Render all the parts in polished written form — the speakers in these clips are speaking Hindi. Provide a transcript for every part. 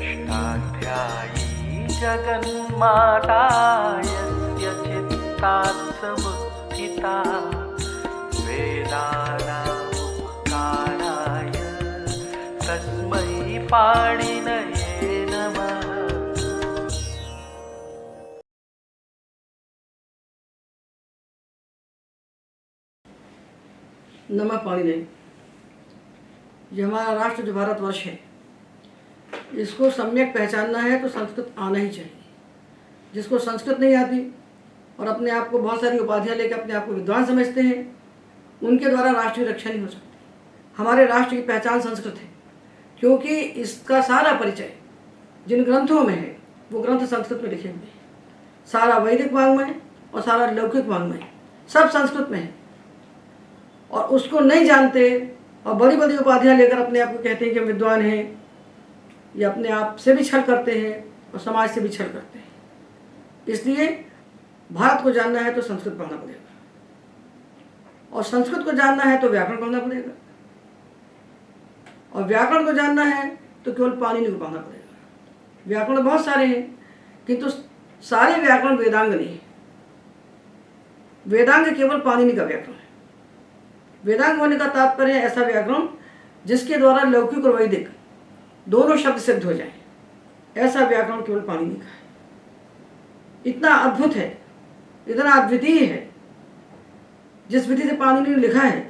षष्ठाध्यायी जगन्माता यस्य चित्तात् समुत्थिता वेदानामुपकाराय तस्मै पाणिनये नमः। नमः पाणिनये। ये हमारा राष्ट्र जो भारतवर्ष है, इसको सम्यक पहचानना है तो संस्कृत आना ही चाहिए। जिसको संस्कृत नहीं आती और अपने आप को बहुत सारी उपाधियां लेकर अपने आप को विद्वान समझते हैं, उनके द्वारा राष्ट्र की रक्षा नहीं हो सकती। हमारे राष्ट्र की पहचान संस्कृत है, क्योंकि इसका सारा परिचय जिन ग्रंथों में है वो ग्रंथ संस्कृत में लिखे हुए हैं। सारा वैदिक वाङ्मय और सारा लौकिक वाङ्मय सब संस्कृत में है, और उसको नहीं जानते और बड़ी बड़ी उपाधियां लेकर अपने आप को कहते हैं कि हम विद्वान हैं, या अपने आप से भी छल करते हैं और समाज से भी छल करते हैं। इसलिए भारत को जानना है तो संस्कृत पढ़ना पड़ेगा, और संस्कृत को जानना है तो व्याकरण पढ़ना पड़ेगा, और व्याकरण को जानना है तो केवल पाणिनि को पढ़ना पड़ेगा। व्याकरण बहुत सारे हैं, किंतु सारे व्याकरण वेदांग नहीं है। वेदांग केवल पाणिनि का व्याकरण है। वेदांग होने का तात्पर्य है ऐसा व्याकरण जिसके द्वारा लौकिक और वैदिक दोनों शब्द सिद्ध हो जाएं, ऐसा व्याकरण केवल पाणिनि का है। इतना अद्भुत है, इतना अद्वितीय है। जिस विधि से पाणिनि ने लिखा है,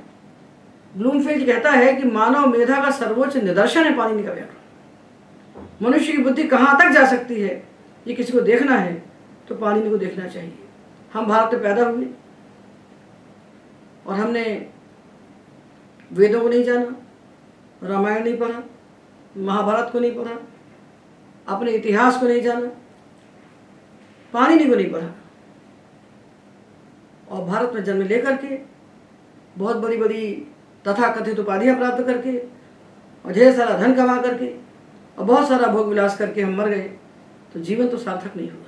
ब्लूमफील्ड कहता है कि मानव मेधा का सर्वोच्च निदर्शन है पाणिनि का व्याकरण। मनुष्य की बुद्धि कहाँ तक जा सकती है, ये किसी को देखना है तो पाणिनि को देखना चाहिए। हम भारत में पैदा हुए और हमने वेदों को नहीं जाना, रामायण नहीं पढ़ा, महाभारत को नहीं पढ़ा, अपने इतिहास को नहीं जाना, पाणिनि को नहीं पढ़ा, और भारत में जन्म लेकर के बहुत बड़ी बड़ी तथाकथित उपाधियां प्राप्त करके और ढेर सारा धन कमा करके और बहुत सारा भोग विलास करके हम मर गए, तो जीवन तो सार्थक नहीं हुआ।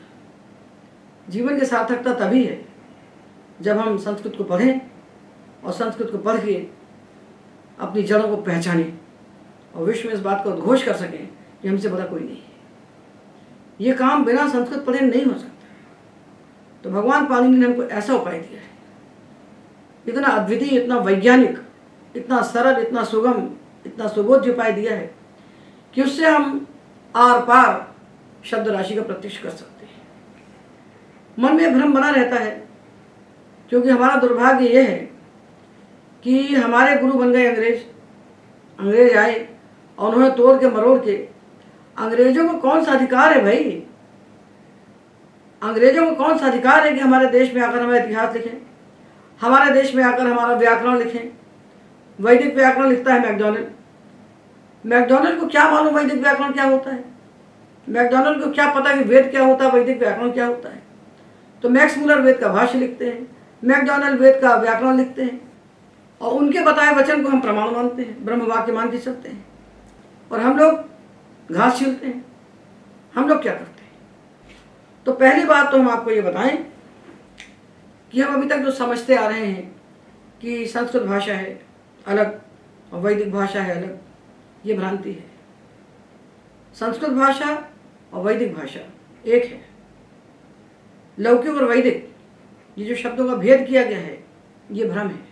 जीवन की सार्थकता तभी है जब हम संस्कृत को पढ़ें और संस्कृत को पढ़ के अपनी जड़ों को पहचानें और विश्व में इस बात का उद्घोष कर सकें कि हमसे बड़ा कोई नहीं है। ये काम बिना संस्कृत पढ़े नहीं हो सकता। तो भगवान पाणिनि ने हमको ऐसा उपाय दिया है, इतना अद्वितीय, इतना वैज्ञानिक, इतना सरल, इतना सुगम, इतना सुबोध्य उपाय दिया है कि उससे हम आर पार शब्द राशि का प्रत्यक्ष कर सकते हैं। मन में भ्रम बना रहता है, क्योंकि हमारा दुर्भाग्य यह है कि हमारे गुरु बन गए अंग्रेज आए और उन्होंने तोड़ के मरोड़ के। अंग्रेजों को कौन सा अधिकार है भाई? अंग्रेजों को कौन सा अधिकार है कि हमारे देश में आकर हमारा इतिहास लिखें, हमारे देश में आकर हमारा व्याकरण लिखें? वैदिक व्याकरण लिखता है मैकडॉनल्ड को क्या मालूम वैदिक व्याकरण क्या होता है? मैकडॉनल्ड को क्या पता कि वेद क्या होता है, वैदिक व्याकरण क्या होता है? तो मैक्स मूलर वेद का भाष्य लिखते हैं, मैकडॉनल्ड वेद का व्याकरण लिखते हैं, और उनके बताए वचन को हम प्रमाण मानते हैं, ब्रह्म वाक्य मान के चलते हैं। और हम लोग घास छीलते हैं। हम लोग क्या करते हैं? तो पहली बात तो हम आपको ये बताएं कि हम अभी तक जो समझते आ रहे हैं कि संस्कृत भाषा है अलग और वैदिक भाषा है अलग, ये भ्रांति है। संस्कृत भाषा और वैदिक भाषा एक है। लौकिक और वैदिक ये जो शब्दों का भेद किया गया है, ये भ्रम है।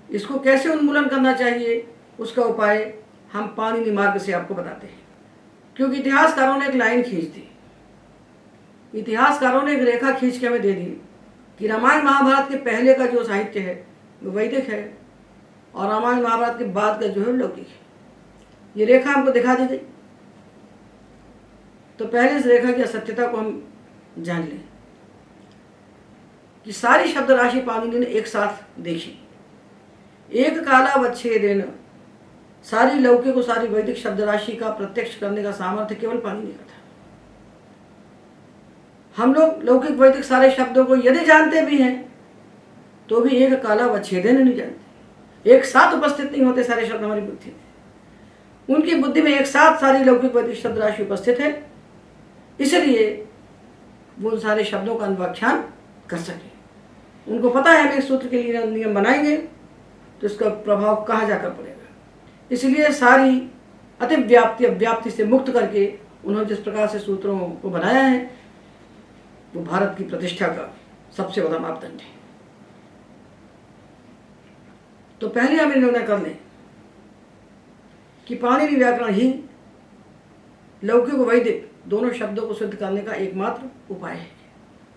इसको कैसे उन्मूलन करना चाहिए, उसका उपाय हम पाणिनि मार्ग से आपको बताते हैं। क्योंकि इतिहासकारों ने एक लाइन खींच दी, इतिहासकारों ने एक रेखा खींच के हमें दे दी कि रामायण महाभारत के पहले का जो साहित्य है वो वैदिक है, और रामायण महाभारत के बाद का जो है लौकिक है। ये रेखा हमको दिखा दी गई। तो पहले इस रेखा की असत्यता को हम जान लें कि सारी शब्द राशि पाणिनि ने एक साथ देखी। एक कालावच्छेदेन सारी लौकिक और सारी वैदिक शब्द राशि का प्रत्यक्ष करने का सामर्थ्य केवल पाणिनि का था। हम लोग लौकिक वैदिक सारे शब्दों को यदि जानते भी हैं तो भी एक कालावच्छेदेन नहीं जानते, एक साथ उपस्थित नहीं होते सारे शब्द हमारी बुद्धि में। उनकी बुद्धि में एक साथ सारी लौकिक वैदिक शब्द राशि उपस्थित है, इसलिए वो उन सारे शब्दों का अनुव्याख्यान कर सके। उनको पता है हम एक सूत्र के लिए नियम बनाएंगे तो इसका प्रभाव कहाँ जाकर पड़ेगा। इसलिए सारी अतिव्याप्ति अव्याप्ति से मुक्त करके उन्होंने जिस प्रकार से सूत्रों को बनाया है वो भारत की प्रतिष्ठा का सबसे बड़ा मापदंड है। तो पहले हम निर्णय कर लें कि पाणिनि व्याकरण ही लौकिक व वैदिक दोनों शब्दों को सिद्ध करने का एकमात्र उपाय है।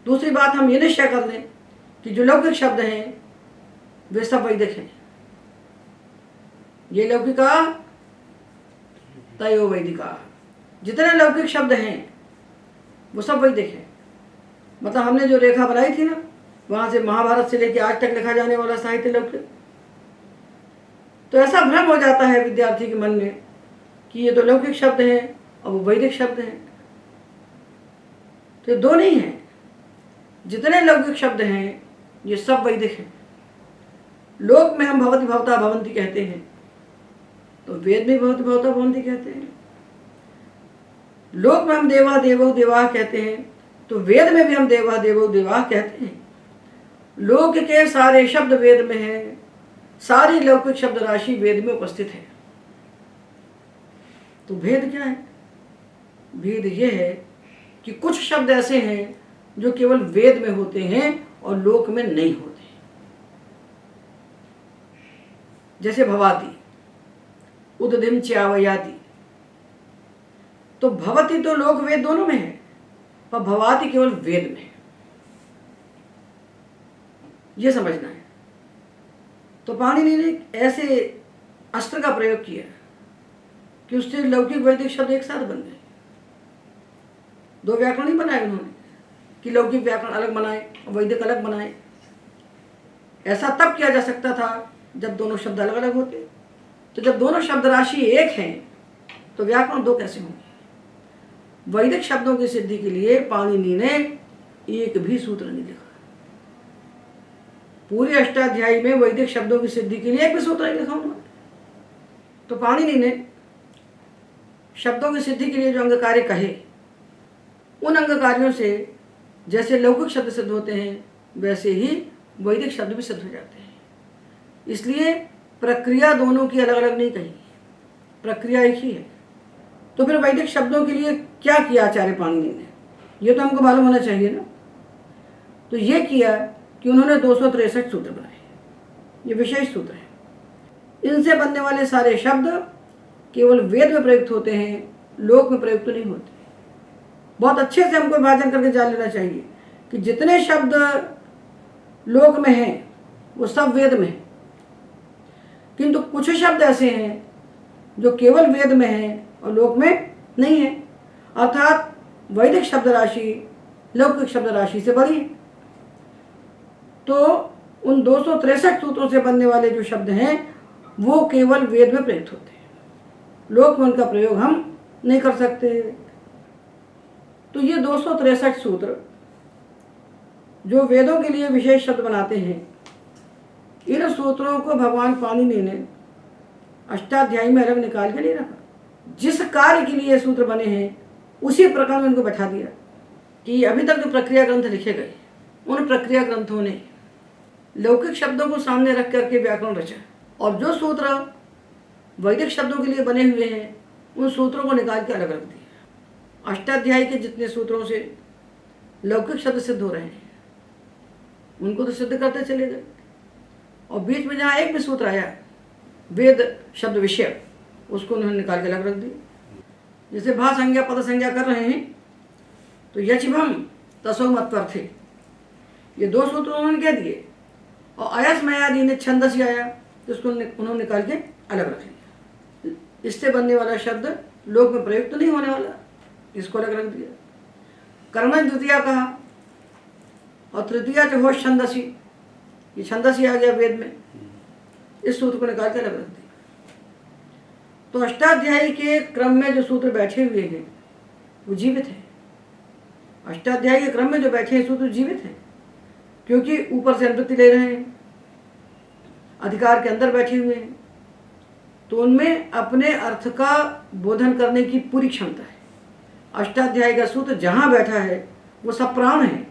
दूसरी बात हम ये निश्चय कर लें कि जो लौकिक शब्द हैं वे सब वैदिक हैं। ये लौकिका तयो वैदिका, जितने लौकिक शब्द हैं वो सब वैदिक हैं। मतलब हमने जो रेखा बनाई थी ना, वहाँ से महाभारत से लेकर आज तक लिखा जाने वाला साहित्य लौकिक। तो ऐसा भ्रम हो जाता है विद्यार्थी के मन में कि ये तो लौकिक शब्द हैं और वो वैदिक शब्द हैं। तो दो नहीं हैं, जितने लौकिक शब्द हैं ये सब वैदिक हैं। लोक में हम भवति भवता भवंती कहते हैं, तो वेद में भवति भवता भवंती कहते हैं। लोक में हम देवा देवो देवाः कहते हैं, तो वेद में भी हम देवा देवो देवाः कहते हैं। लोक के सारे शब्द वेद में हैं, सारी लौकिक शब्द राशि वेद में उपस्थित है। तो भेद क्या है? भेद ये है कि कुछ शब्द ऐसे हैं जो केवल वेद में होते हैं और लोक में नहीं होते। जैसे भवाति, उदधिम च्यावयाति। तो भवति तो लोक वेद दोनों में है, पर भवाति केवल वेद में है। यह समझना है। तो पाणिनि ने ऐसे अस्त्र का प्रयोग किया कि उससे लौकिक वैदिक शब्द एक साथ बन गए। दो व्याकरण नहीं बनाए उन्होंने कि लौकिक व्याकरण अलग बनाए और वैदिक अलग बनाए। ऐसा तब किया जा सकता था जब दोनों शब्द अलग अलग होते। तो जब दोनों शब्द राशि एक हैं तो व्याकरण दो कैसे होंगे? वैदिक शब्दों की सिद्धि के लिए पाणिनि ने एक भी सूत्र नहीं लिखा। पूरे अष्टाध्यायी में वैदिक शब्दों की सिद्धि के लिए एक भी सूत्र नहीं लिखा उन्होंने। तो पाणिनि ने शब्दों की सिद्धि के लिए जो अंग कार्य कहे, उन अंग कार्यों से जैसे लौकिक शब्द सिद्ध होते हैं वैसे ही वैदिक शब्द भी सिद्ध हो जाते हैं। इसलिए प्रक्रिया दोनों की अलग अलग नहीं कही, प्रक्रिया एक ही है। तो फिर वैदिक शब्दों के लिए क्या किया आचार्य पाणिनि ने, ये तो हमको मालूम होना चाहिए ना। तो ये किया कि उन्होंने 263 सूत्र बनाए। ये विशेष सूत्र है। इनसे बनने वाले सारे शब्द केवल वेद में प्रयुक्त होते हैं, लोक में प्रयुक्त नहीं होते। बहुत अच्छे से हमको विभाजन करके जान लेना चाहिए कि जितने शब्द लोक में हैं वो सब वेद में हैं, किंतु कुछ शब्द ऐसे हैं जो केवल वेद में हैं और लोक में नहीं है। अर्थात वैदिक शब्द राशि लौकिक शब्द राशि से बड़ी है। तो उन 263 सूत्रों से बनने वाले जो शब्द हैं वो केवल वेद में प्रयुक्त होते हैं, लोक में उनका प्रयोग हम नहीं कर सकते। तो ये 263 सूत्र जो वेदों के लिए विशेष शब्द बनाते हैं, इन सूत्रों को भगवान पाणिनि ने अष्टाध्यायी में अलग निकाल के नहीं रखा। जिस कार्य के लिए सूत्र बने हैं उसी प्रकार में उनको बैठा दिया कि अभी तक जो प्रक्रिया ग्रंथ लिखे गए उन प्रक्रिया ग्रंथों ने लौकिक शब्दों को सामने रख करके व्याकरण रचा, और जो सूत्र वैदिक शब्दों के लिए बने हुए हैं उन सूत्रों को निकाल के अलग रख दिया। अष्टाध्यायी के जितने सूत्रों से लौकिक शब्द सिद्ध हो रहे हैं उनको तो सिद्ध करते चले गए, और बीच में जहाँ एक भी सूत्र आया वेद शब्द विषय उसको उन्होंने निकाल के अलग रख दिया। जैसे भा संज्ञा पद संज्ञा कर रहे हैं तो यचिभम तसो मत्वर्थे, ये दो सूत्र उन्होंने कह दिए, और अयस्मयादि ने छंदसी आया तो उसको उन्होंने निकाल के अलग रख लिया। इससे बनने वाला शब्द लोक में प्रयुक्त नहीं होने वाला, इसको अलग रख दिया। कर्मण द्वितीया कहा, और तृतीया च हो छंदसी, ये छंदसी आ गया वेद में, इस सूत्र को निकाल के अलग रख दिया। तो अष्टाध्यायी के क्रम में जो सूत्र बैठे हुए हैं वो जीवित है। अष्टाध्यायी के क्रम में जो बैठे हैं सूत्र जीवित हैं, क्योंकि ऊपर से अनुवृत्ति ले रहे हैं, अधिकार के अंदर बैठे हुए हैं, तो उनमें अपने अर्थ का बोधन करने की पूरी क्षमता है। अष्टाध्यायी का सूत्र जहाँ बैठा है वो सब प्राण है,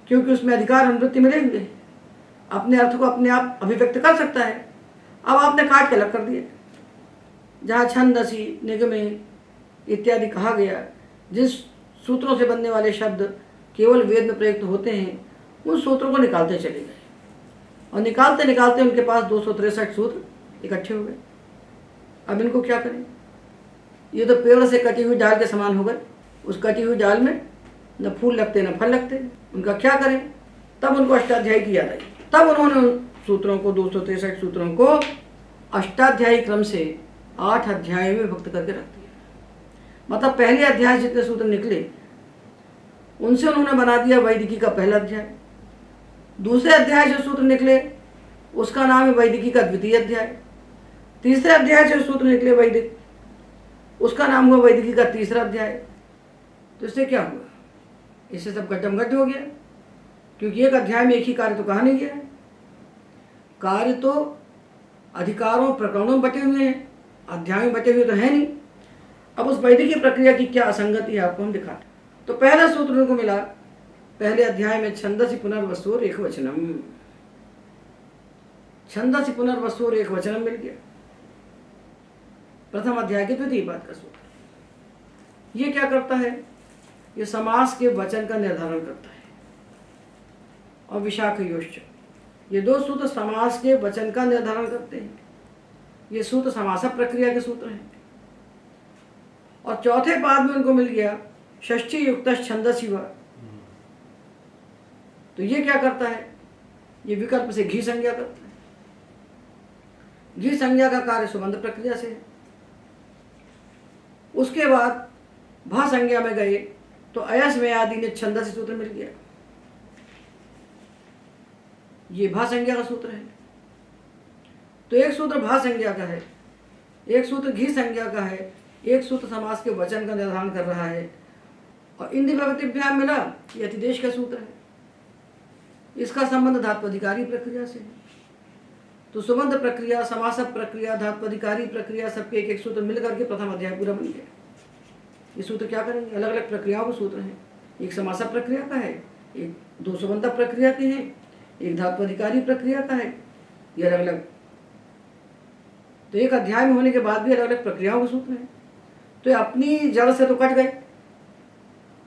क्योंकि उसमें अधिकार अनुवृत्ति मिले हुए हैं, अपने अर्थ को अपने आप अभिव्यक्त कर सकता है। अब आपने काट के अलग कर दिया, जहाँ छंदसी, निगमे इत्यादि कहा गया, जिस सूत्रों से बनने वाले शब्द केवल वेद में प्रयुक्त होते हैं, उन सूत्रों को निकालते चले गए और निकालते निकालते उनके पास 263 सूत्र इकट्ठे हो गए। अब इनको क्या करें? ये तो पेड़ से कटी हुई डाल के समान हो गए। उस कटी हुई डाल में न फूल लगते न फल लगते, उनका क्या करें? तब उनको अष्टाध्यायी की याद आई। तब उन्होंने उन सूत्रों को, 263 सूत्रों को अष्टाध्यायी क्रम से 8 अध्यायों में विभक्त करके रख दिया। मतलब पहले अध्याय जितने सूत्र निकले उनसे उन्होंने बना दिया वैदिकी का पहला अध्याय। दूसरे अध्याय से सूत्र निकले उसका नाम है वैदिकी का द्वितीय अध्याय। तीसरे अध्याय से सूत्र निकले वैदिक, उसका नाम हुआ वैदिकी का तीसरा अध्याय। तो इससे क्या हुआ? इससे सब गड्ढमगड्ढ हो गया, क्योंकि एक अध्याय में एक ही कार्य तो कहा नहीं गया है। कार्य तो अधिकारों प्रकरणों में बटे हुए हैं, अध्याय में बटे हुए तो है नहीं। अब उस वैदिकी प्रक्रिया की क्या असंगति है आपको हम दिखाते हैं। तो पहला सूत्र उनको मिला पहले अध्याय में, छंदसि पुनर्वसुर एकवचनम। छंदसि पुनर्वसुर एकवचनम मिल गया, प्रथम अध्याय के द्वितीय पाद का सूत्र। ये क्या करता है? ये समास के वचन का निर्धारण करता है। और विशाखयोश्च, ये दो सूत्र समास के वचन का निर्धारण करते हैं। ये सूत्र समास प्रक्रिया के सूत्र हैं। और चौथे पाद में उनको मिल गया षष्ठी युक्त छंदसि व। तो ये क्या करता है? ये विकल्प से घी संज्ञा करता है। घी संज्ञा का कार्य सुबंध प्रक्रिया से है। उसके बाद भा संज्ञा में गए तो अयस में आदि ने छंदसि सूत्र मिल गया। ये भा संज्ञा का सूत्र है। तो एक सूत्र भा संज्ञा का है, एक सूत्र घी संज्ञा का है, एक सूत्र समास के वचन का निर्धारण कर रहा है। और इंद्र विभक्तिभ्याम मिला, ये अतिदेश का सूत्र है। इसका संबंध धात्वधिकारी प्रक्रिया से है। तो सुबंध प्रक्रिया, समास प्रक्रिया, धात्वधिकारी प्रक्रिया सबके एक एक सूत्र मिलकर के प्रथम अध्याय पूरा बन गया। ये सूत्र क्या करेंगे? अलग अलग प्रक्रियाओं के सूत्र हैं। एक समास प्रक्रिया का है, एक दो सुबंध प्रक्रिया के हैं, एक धात्वधिकारी प्रक्रिया का है। ये अलग अलग, तो एक अध्याय में होने के बाद भी अलग अलग प्रक्रियाओं के सूत्र हैं। तो अपनी जड़ से तो कट गए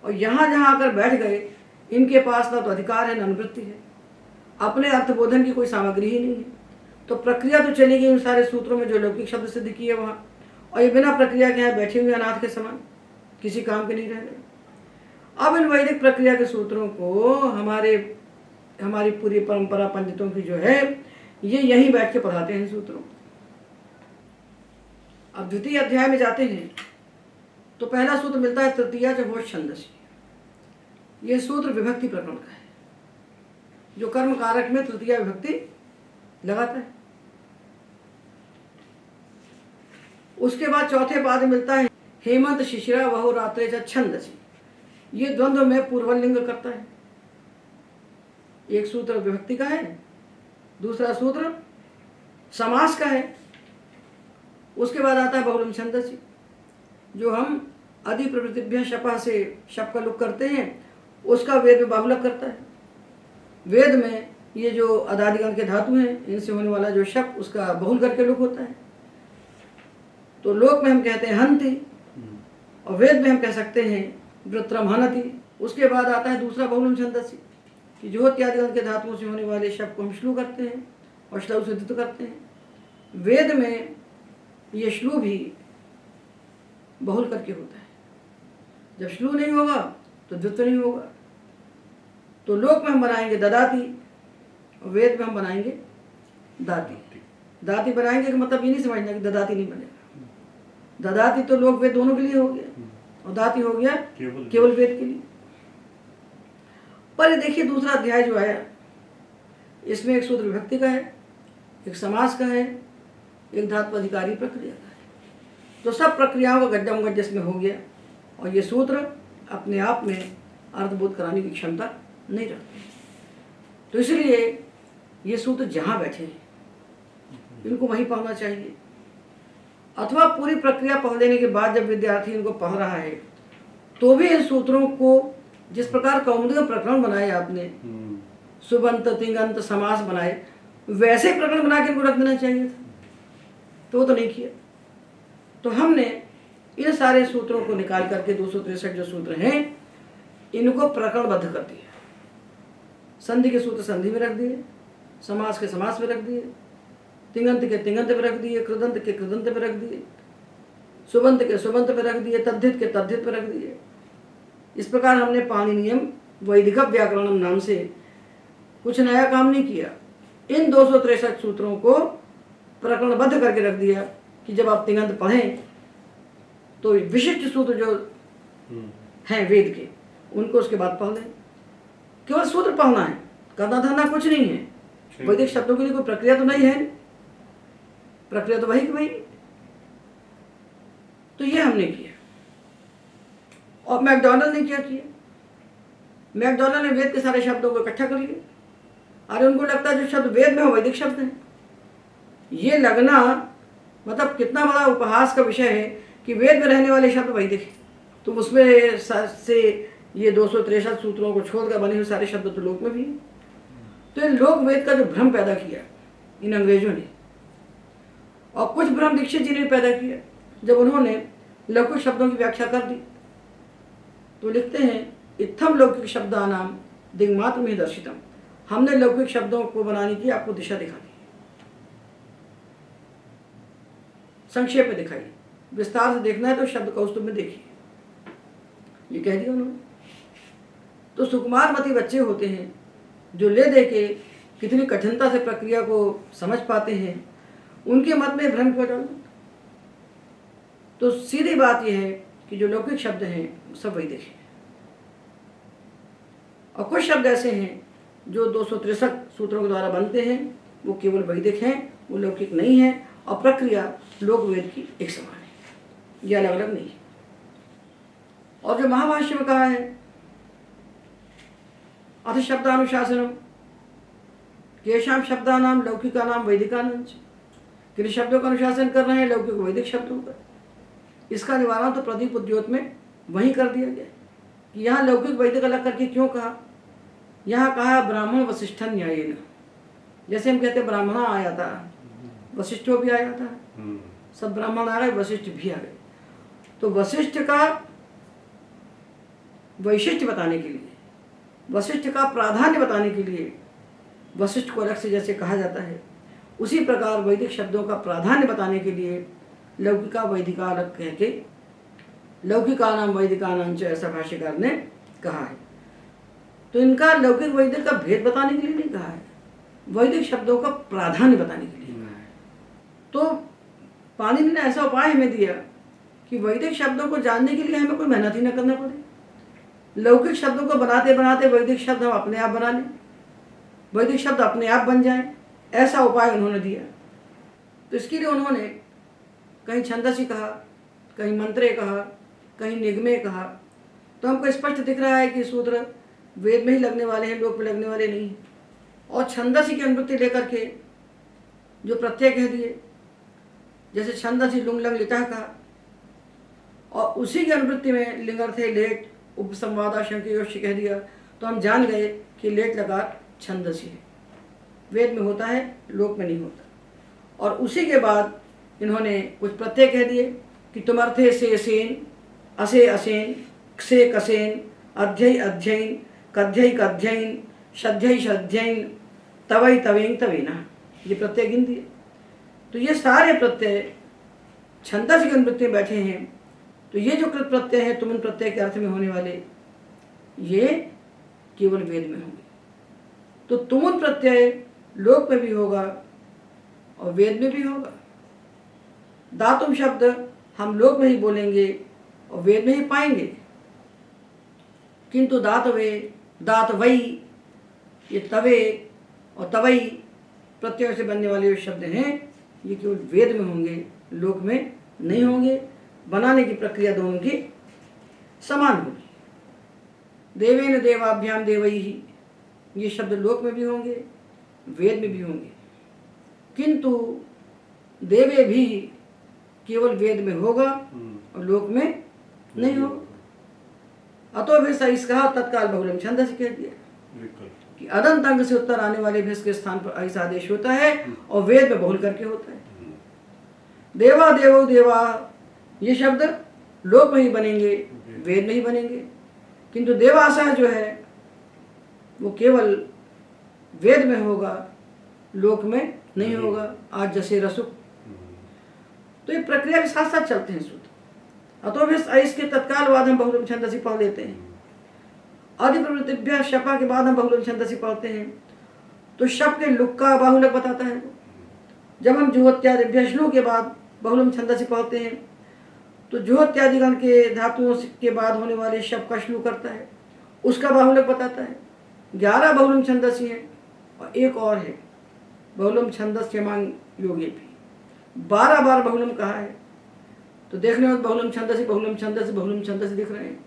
और यहाँ जहाँ आकर बैठ गए, इनके पास ना तो अधिकार है ना अनुवृत्ति है, अपने अर्थबोधन की कोई सामग्री ही नहीं है। तो प्रक्रिया तो चली गई उन सारे सूत्रों में जो लौकिक शब्द सिद्ध किए वहाँ, और ये बिना प्रक्रिया के यहाँ बैठे हुए अनाथ के समान किसी काम के नहीं रह गए। अब इन वैदिक प्रक्रिया के सूत्रों को हमारी पूरी परंपरा पंडितों की जो है, ये यहीं बैठ के पढ़ाते हैं सूत्रों। अब द्वितीय अध्याय में जाते हैं तो पहला सूत्र मिलता है तृतीया च होश छंदसि। ये सूत्र विभक्ति प्रकरण का है, जो कर्म कारक में तृतीया विभक्ति लगाता है। उसके बाद चौथे पाद मिलता है हेमंत शिशिरा वहो रात्रे च छंदसि। ये द्वंद्व में पूर्वलिंग करता है। एक सूत्र विभक्ति का है, दूसरा सूत्र समास का है। उसके बाद आता है बहुलम छंदसि, जो हम अधि प्रवृत्तिभ्य शपः से शप का लुक करते हैं, उसका वेद में बाहुलक करता है। वेद में ये जो अदादिगण के धातु हैं, इनसे होने वाला जो शप, उसका बहुल करके लुक होता है। तो लोक में हम कहते हैं हंति, और वेद में हम कह सकते हैं वृत्रम हनति। उसके बाद आता है दूसरा बहुलम छंदसि, कि जो इत्यादिगण के धातुओं से होने वाले शब्द को हम श्लू करते हैं और श्लव से द्वित्व करते हैं। वेद में ये श्लू भी बहुल करके होता है। जब श्लू नहीं होगा तो द्वित्व नहीं होगा। तो लोक में हम बनाएंगे ददाति और वेद में हम बनाएंगे दाति। दाति बनाएंगे का मतलब ये नहीं समझना कि ददाति नहीं बनेगा। ददाति तो लोक वेद दोनों के लिए हो गया, और दाति हो गया केवल वेद के लिए। पर ये देखिए दूसरा अध्याय जो आया, इसमें एक सूत्र विभक्ति का है, एक समास का है, एक धात्वधिकारी प्रक्रिया का है। तो सब प्रक्रियाओं का गड्ढा जिसमें हो गया, और ये सूत्र अपने आप में अर्थबोध कराने की क्षमता नहीं रखते। तो इसलिए ये सूत्र जहाँ बैठे हैं इनको वहीं पढ़ना चाहिए, अथवा पूरी प्रक्रिया पढ़ लेने के बाद जब विद्यार्थी इनको पढ़ रहा है तो भी इन सूत्रों को जिस प्रकार कौमुदी का प्रकरण बनाए आपने, सुबंत तिंगंत समास बनाए, वैसे प्रकरण बना के इनको रख देना चाहिए था। तो वो तो नहीं किया। तो हमने इन सारे सूत्रों को निकाल करके 263 जो सूत्र हैं इनको प्रकरणबद्ध कर दिया। संधि के सूत्र संधि में रख दिए, समास के समास में रख दिए, तिङन्त के तिङन्त में रख दिए, कृदंत के कृदंत में रख दिए, सुबंत के सुबंत में रख दिए, तद्धित के तद्धित में रख दिए। इस प्रकार हमने पाणिनीयम वैदिक व्याकरणम नाम से कुछ नया काम नहीं किया। इन 263 सूत्रों को प्रकरणबद्ध करके रख दिया कि जब आप तिङन्त पढ़ें तो विशिष्ट सूत्र जो हैं वेद के उनको उसके बाद पढ़ लें। केवल सूत्र पढ़ना है, करना धरना कुछ नहीं है। वैदिक शब्दों के लिए कोई प्रक्रिया तो नहीं है, प्रक्रिया तो वही की वही। तो ये हमने किया। और मैकडॉनल्ड ने क्या किया, मैकडॉनल्ड ने वेद के सारे शब्दों को इकट्ठा कर लिया। अरे उनको लगता है जो शब्द वेद में हो वैदिक शब्द हैं। ये लगना मतलब कितना बड़ा उपहास का विषय है कि वेद में रहने वाले शब्द वैदिक हैं, तो उसमें से ये 263 सूत्रों को छोड़कर बने हुए सारे शब्द तो लोक में भी हैं। तो इन लोक वेद का जो भ्रम पैदा किया इन अंग्रेजों ने, और कुछ भ्रम दीक्षित जी ने पैदा किया जब उन्होंने लौकिक शब्दों की व्याख्या कर दी। तो लिखते हैं इत्थम लौकिक शब्दानाम दिग्मात्र में दर्शितम, हमने लौकिक शब्दों को बनाने की आपको दिशा दिखा दी, संक्षेप में दिखाई। विस्तार से देखना है तो शब्द कौस्तुभ में देखिए, ये कह दिया उन्होंने। तो सुकुमार मती बच्चे होते हैं जो ले दे के कितनी कठिनता से प्रक्रिया को समझ पाते हैं, उनके मत में भ्रम क्यों डालना। तो सीधी बात यह है कि जो लौकिक शब्द हैं सब वैदिक हैं, और कुछ शब्द ऐसे हैं जो 263 सूत्रों के द्वारा बनते हैं, वो केवल वैदिक हैं, वो लौकिक नहीं है, और प्रक्रिया लोक वेद की एक समान है, ये अलग अलग नहीं है। और जो महाभाष्य में कहा है अथ शब्दानुशासनम केशाम शब्दानाम लौकिकानाम वैदिकानाम, किन शब्दों का अनुशासन कर रहे हैं लौकिक वैदिक शब्दों का। इसका निवारण तो प्रदीप उद्योत में वहीं कर दिया गया कि यहाँ लौकिक वैदिक अलग करके क्यों कहा। यहाँ कहा ब्राह्मण वशिष्ठन न्यायेन, जैसे हम कहते ब्राह्मण आया था, वशिष्ठो भी आया था, सब ब्राह्मण आ गए, वशिष्ठ भी आ गए। तो वशिष्ठ का वैशिष्ट बताने के लिए, वशिष्ठ का प्राधान्य बताने के लिए वशिष्ठ को अलग से जैसे कहा जाता है, उसी प्रकार वैदिक शब्दों का प्राधान्य बताने के लिए लौकिका वैदिका अलग कह के लौकिकानाम वैदिकानाम च ऐसा भाष्यकार ने कहा है। तो इनका लौकिक वैदिक का भेद बताने के लिए नहीं कहा है, वैदिक शब्दों का प्राधान्य बताने के लिए कहा है। तो पाणिनि ने ऐसा उपाय हमें दिया कि वैदिक शब्दों को जानने के लिए हमें कोई मेहनत ही न करना पड़े। लौकिक शब्दों को बनाते बनाते वैदिक शब्द हम अपने आप बना लें, वैदिक शब्द अपने आप बन जाएं, ऐसा उपाय उन्होंने दिया। तो इसके लिए उन्होंने कहीं छंदसी कहा, कहीं मंत्रे कहा, कहीं निगमे कहा। तो हमको स्पष्ट दिख रहा है कि सूत्र वेद में ही लगने वाले हैं, लोक में लगने वाले नहीं। और छंदसी की अनुवृत्ति लेकर के जो प्रत्यय कह दिए, जैसे छंदसी लुंग लंग लिटा कहा, और उसी की अनुवृत्ति में लिंगर्थे लेट उपसंवादाशंक्योश कह दिया, तो हम जान गए कि लेट लकार छंदसी है, वेद में होता है, लोक में नहीं होता। और उसी के बाद इन्होंने कुछ प्रत्यय कह दिए कि तुम अर्थे से सेन, असे असेन, क्षे कसेन, अध्यय अध्ययन, कध्यय कध्ययन, श्रद्धय श्रद्धयन, तवई तवें तवेना, ये प्रत्यय गिन दिए। तो ये सारे प्रत्यय छंदस की अनुवृत्ति में बैठे हैं। तो ये जो कृत प्रत्यय है तुम प्रत्यय के अर्थ में होने वाले, ये केवल वेद में होंगे। तो तुमुन प्रत्यय लोक में भी होगा और वेद में भी होगा। दातुम शब्द हम लोक में ही बोलेंगे और वेद में ही पाएंगे, किंतु दातवे, दातवई, ये तवे और तवई प्रत्ययों से बनने वाले जो शब्द हैं ये केवल वेद में होंगे, लोक में नहीं होंगे। बनाने की प्रक्रिया दोनों की समान होगी। देवेन देवाभ्याम देवैहि, ये शब्द लोक में भी होंगे, वेद में भी होंगे, किंतु देवे भी केवल वेद में होगा और लोक में नहीं होगा। अतो भी सही कहा तत्काल बहुलम छंदस कह दिया कि अदंत अंग से उत्तर आने वाले भेष के स्थान पर ऐसा आदेश होता है और वेद में बहुल करके होता है। देवा देवो देवा ये शब्द लोक में ही बनेंगे, वेद में ही बनेंगे। किंतु देवाशा जो है वो केवल वेद में होगा, लोक में नहीं होगा। आज जैसे रसुक, तो ये प्रक्रिया के साथ साथ चलते हैं सूत्र। अतो इसके तत्काल बाद हम बहुलम छंदसी पढ़ लेते हैं। आदि प्रवृत्तिभ्य शपा के बाद हम बहुलम छंदसी पढ़ते हैं। तो शप के लुक का बाहुलक बताता है। जब हम जुहोत्यादिभ्य श्लू के बाद बहुलम छंदसी पढ़ते हैं तो जुहोत्यादिगण के धातुओं के बाद होने वाले शब का श्लू करता है, उसका बाहुलक बताता है। 11 बहुलम छंदसी हैं और एक और है बहुलम छंदस यमांग योगी भी 12 बार बहुलम कहा है। तो देखने में बहुलम छंदसी बहुलम छंदसी बहुलम छंदसी दिख रहे हैं,